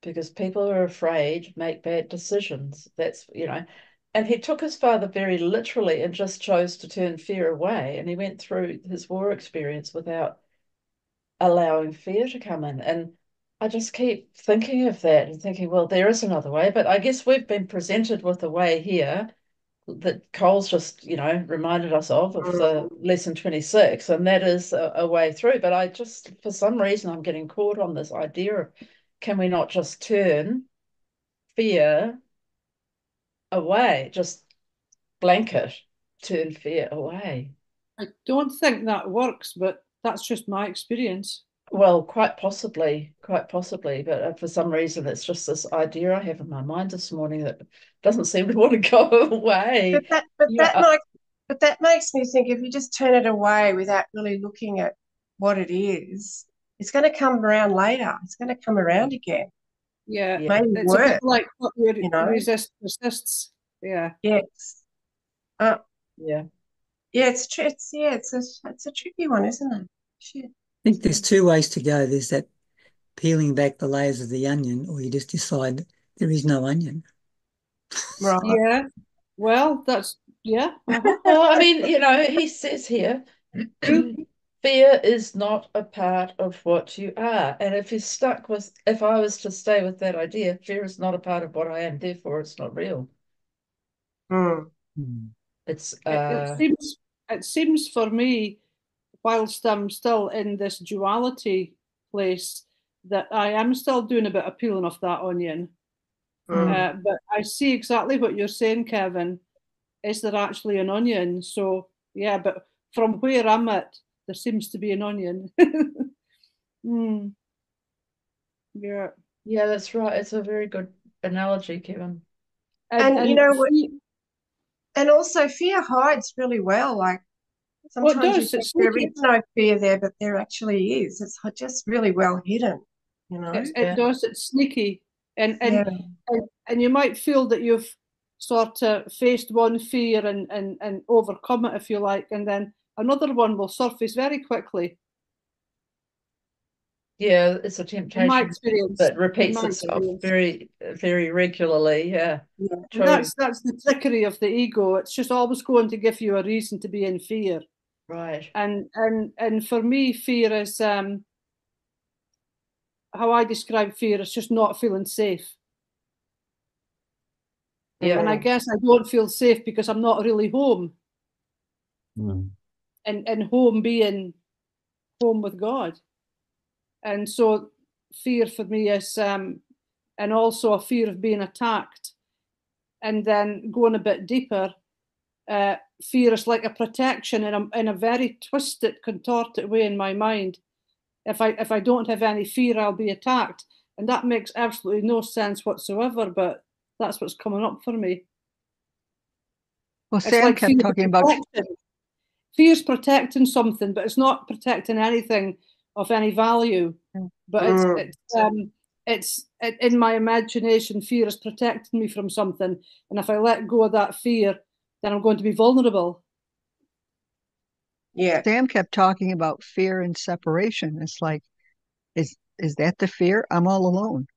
because people who are afraid make bad decisions. And he took his father very literally and just chose to turn fear away. And he went through his war experience without allowing fear to come in. And I just keep thinking of that and thinking, well, there is another way. But I guess we've been presented with a way here that Cole's just, reminded us of the lesson 26, and that is a way through. But I just, for some reason, I'm getting caught on this idea of, can we not just turn fear away, just blanket, turn fear away? I don't think that works, but that's just my experience. Well, quite possibly, but for some reason, it's just this idea I have in my mind this morning that doesn't seem to want to go away. But that makes me think if you just turn it away without really looking at what it is, it's going to come around later. It's going to come around again. Yeah, maybe it's worse. A bit like what resists. Yeah. Yes. Yeah. Yeah, it's true. It's a tricky one, isn't it? Shit. I think there's two ways to go. There's that peeling back the layers of the onion, or you just decide there is no onion. Right. Yeah. Well, that's, yeah. Well, I mean, he says here, fear is not a part of what you are. And if I was to stay with that idea, fear is not a part of what I am, therefore it's not real. Mm. It seems for me, whilst I'm still in this duality place, that I am still doing a bit of peeling off that onion. But I see exactly what you're saying, Kevin. Is there actually an onion? So, yeah, but from where I'm at, there seems to be an onion. Yeah. Yeah, that's right. It's a very good analogy, Kevin. And you know what? And also fear hides really well. Like sometimes you think there is no fear there, but there actually is. It's just really well hidden, It does. It's sneaky. And you might feel that you've sort of faced one fear and overcome it, if you like, and then another one will surface very quickly. Yeah, it's a temptation that repeats itself very, very regularly. Yeah. That's the trickery of the ego. It's just always going to give you a reason to be in fear. Right. And for me, fear is how I describe fear is just not feeling safe. Yeah. And I guess I don't feel safe because I'm not really home. And home being home with God. And so fear for me is, and also a fear of being attacked. And then going a bit deeper, fear is like a protection in a very twisted, contorted way in my mind. If I don't have any fear, I'll be attacked. And that makes absolutely no sense whatsoever, but that's what's coming up for me. Well, Sam kept talking about fear's protecting something, but it's not protecting anything of any value. But it's in my imagination, fear is protecting me from something. And if I let go of that fear, then I'm going to be vulnerable. Yeah. Sam kept talking about fear and separation. It's like, is that the fear? I'm all alone.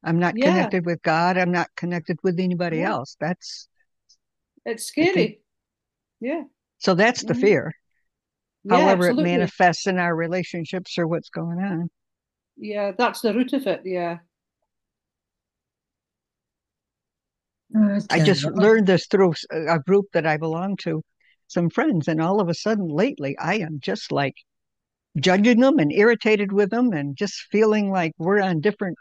I'm not connected with God. I'm not connected with anybody else. It's scary. Yeah. So that's the fear. However absolutely. It manifests in our relationships or what's going on. Yeah, that's the root of it. Yeah. Okay. I just learned this through a group that I belong to, some friends, and all of a sudden lately I am just like judging them and irritated with them and just feeling like we're on different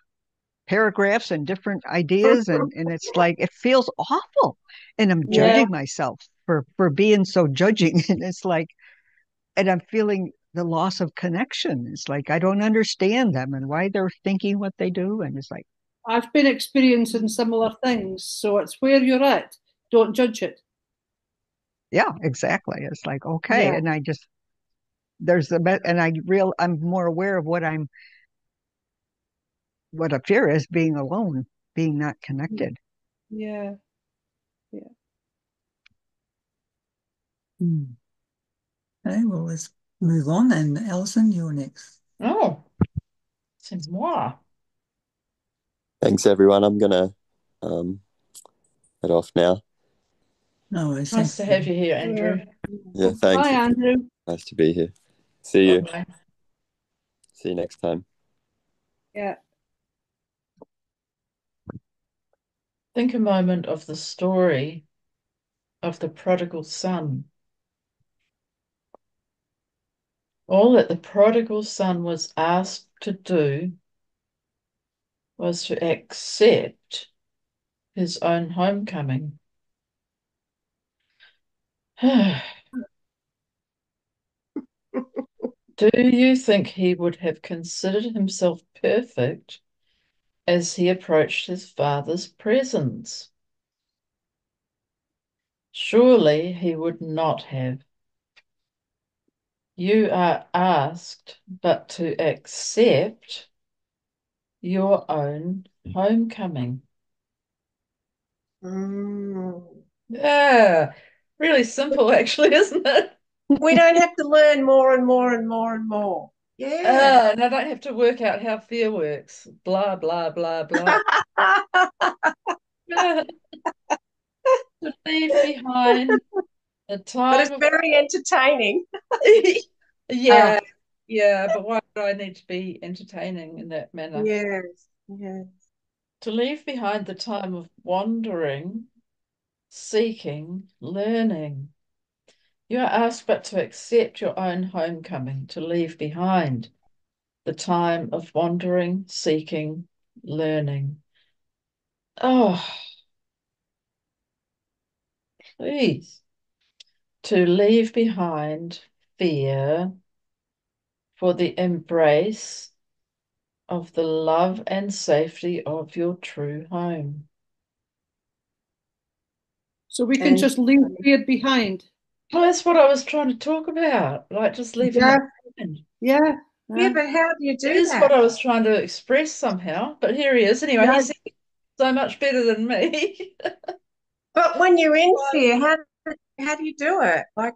paragraphs and different ideas and it's like it feels awful and I'm judging myself for being so judging and it's like and I'm feeling the loss of connection. It's like I don't understand them and why they're thinking what they do and it's like I've been experiencing similar things, so it's where you're at. Don't judge it. Yeah, exactly. It's like, okay. Yeah. And I just, I'm more aware of what a fear is, being alone, being not connected. Yeah. Okay, well, let's move on. And Alison, you're next. Oh, c'est moi. Thanks, everyone. I'm gonna head off now. No worries. Nice to have you here, Andrew. Yeah, thanks. Bye, Andrew. Nice to be here. See you. Bye. See you next time. Yeah. Think a moment of the story of the prodigal son. All that the prodigal son was asked to do was to accept his own homecoming. Do you think he would have considered himself perfect as he approached his father's presence? Surely he would not have. You are asked but to accept your own homecoming. Yeah, really simple, actually, isn't it? We don't have to learn more and more and more and more. Yeah. And I don't have to work out how fear works. Blah, blah, blah, blah. To leave behind the time But it's very entertaining. Yeah, but why do I need to be entertaining in that manner? Yes. To leave behind the time of wandering, seeking, learning. You are asked but to accept your own homecoming, to leave behind the time of wandering, seeking, learning. Oh, please. To leave behind fear for the embrace of the love and safety of your true home. So we can just leave fear behind. Well, that's what I was trying to talk about, like just leaving it behind. Yeah. Yeah, but how do you do It is that? what I was trying to express somehow, but here he is. Anyway, No. he's so much better than me. But when you're in fear, how do you do it? Like,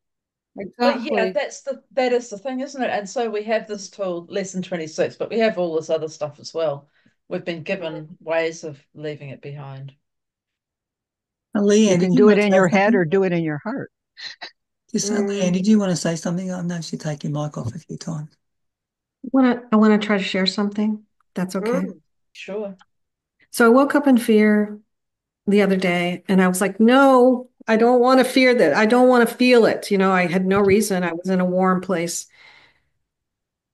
But yeah, that is the thing, isn't it? And so we have this tool, lesson 26, but we have all this other stuff as well. We've been given ways of leaving it behind. Leanne, You can do it in your head or do it in your heart. Leanne, did you want to say something? I know she take your mic off a few times. I want to try to share something. That's okay. Sure. So I woke up in fear the other day and I was like, no, I don't want to fear that. I don't want to feel it. You know, I had no reason. I was in a warm place.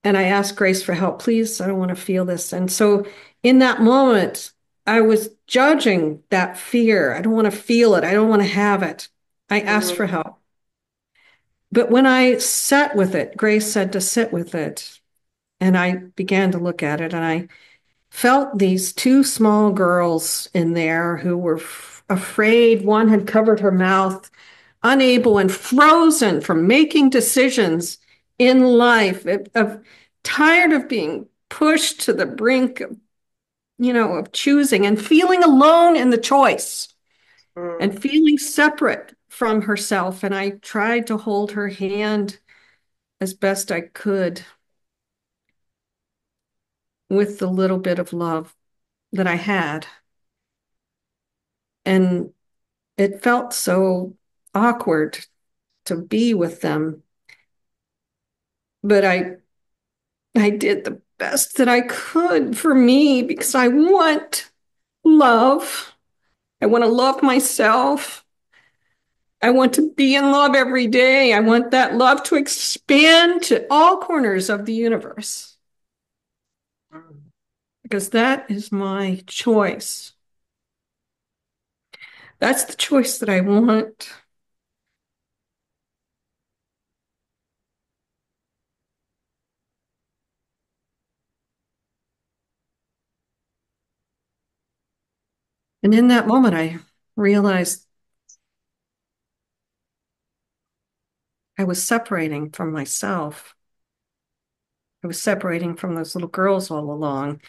And I asked Grace for help. Please, I don't want to feel this. And so in that moment, I was judging that fear. I don't want to feel it. I don't want to have it. I asked for help. But when I sat with it, Grace said to sit with it. And I began to look at it and I felt these two small girls in there who were afraid. One had covered her mouth, unable and frozen from making decisions in life, tired of being pushed to the brink of, of choosing and feeling alone in the choice and feeling separate from herself. And I tried to hold her hand as best I could with the little bit of love that I had. And it felt so awkward to be with them. But I did the best that I could for me because I want love. I want to love myself. I want to be in love every day. I want that love to expand to all corners of the universe. Because that is my choice. That's the choice that I want. And in that moment, I realized I was separating from myself. I was separating from those little girls all along.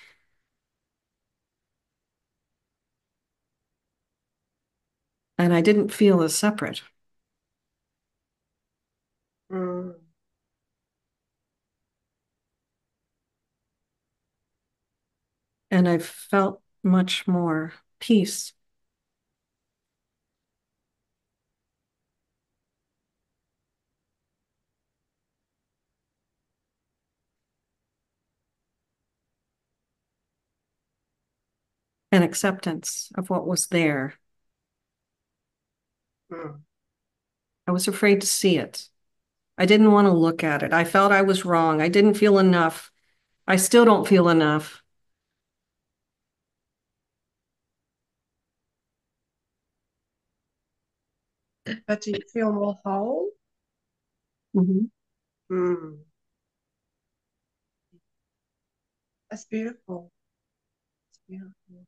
And I didn't feel as separate. Mm. And I felt much more peace. And acceptance of what was there. Mm. I was afraid to see it. I didn't want to look at it. I felt I was wrong. I didn't feel enough. I still don't feel enough. But do you feel more whole? Mm-hmm. Mm. That's beautiful. It's beautiful.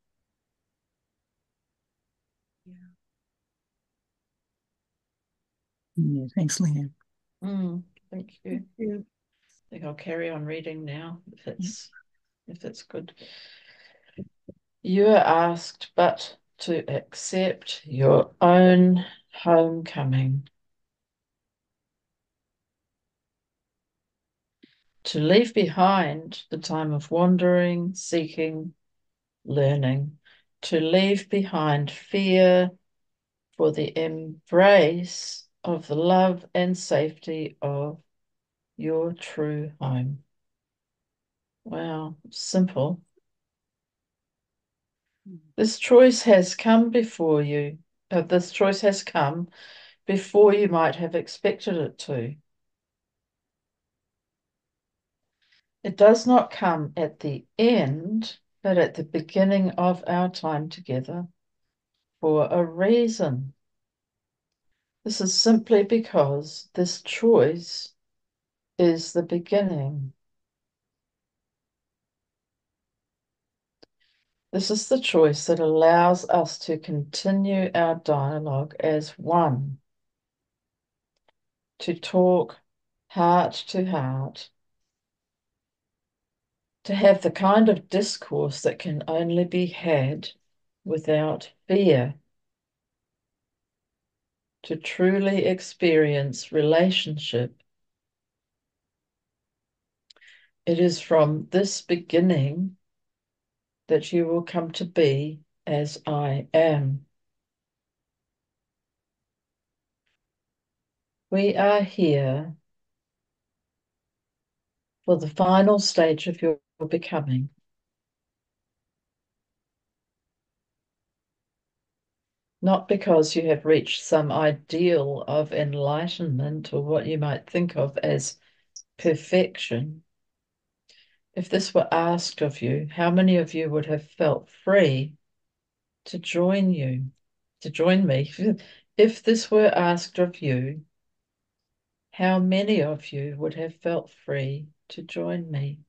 Yeah. Yeah, thanks, Leanne. Thank you. I think I'll carry on reading now if it's good. You are asked but to accept your own homecoming, to leave behind the time of wandering, seeking, learning, to leave behind fear for the embrace of the love and safety of your true home. Wow, simple. This choice has come before you. This choice has come before you might have expected it to. It does not come at the end, but at the beginning of our time together for a reason. This is simply because this choice is the beginning. This is the choice that allows us to continue our dialogue as one, to talk heart to heart, to have the kind of discourse that can only be had without fear, to truly experience relationship. It is from this beginning that you will come to be as I am. We are here for the final stage of your becoming. Not because you have reached some ideal of enlightenment or what you might think of as perfection. If this were asked of you, how many of you would have felt free to join me? If this were asked of you, how many of you would have felt free to join me?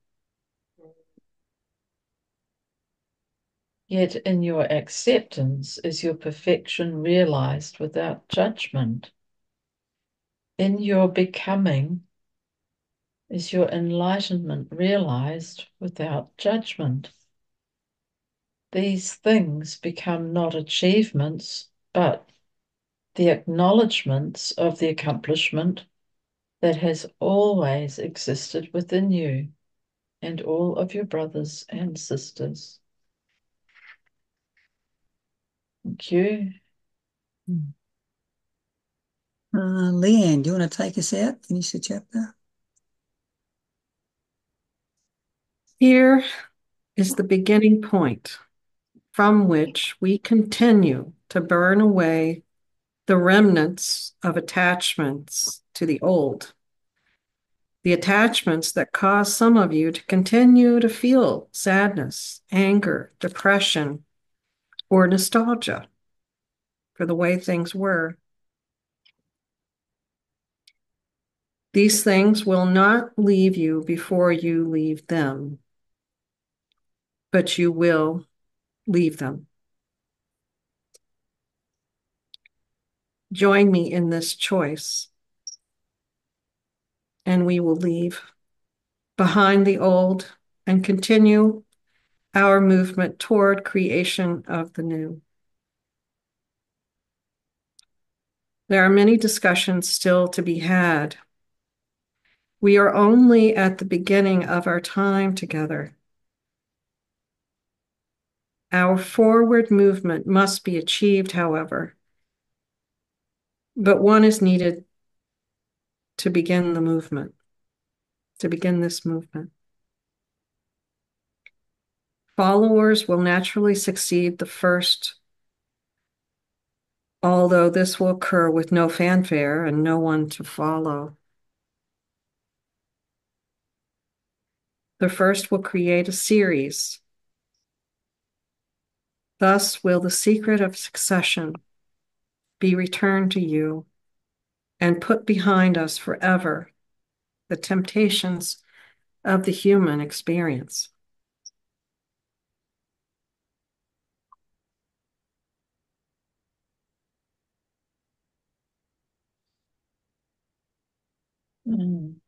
Yet in your acceptance is your perfection realized without judgment. In your becoming is your enlightenment realized without judgment. These things become not achievements, but the acknowledgements of the accomplishment that has always existed within you and all of your brothers and sisters. Thank you. Leanne, do you want to take us out? Finish the chapter? Here is the beginning point from which we continue to burn away the remnants of attachments to the old. The attachments that cause some of you to continue to feel sadness, anger, depression, or nostalgia for the way things were. These things will not leave you before you leave them, but you will leave them. join me in this choice. And we will leave behind the old and continue our movement toward creation of the new. There are many discussions still to be had. We are only at the beginning of our time together. Our forward movement must be achieved, however, but one is needed to begin the movement, to begin this movement. Followers will naturally succeed the first, although this will occur with no fanfare and no one to follow. The first will create a series. Thus will the secret of succession be returned to you and put behind us forever the temptations of the human experience. Mm.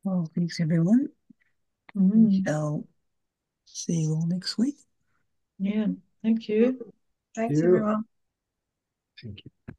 Well, thanks everyone. Mm. I'll see you all next week. Yeah, thank you. Thanks, everyone. Thank you.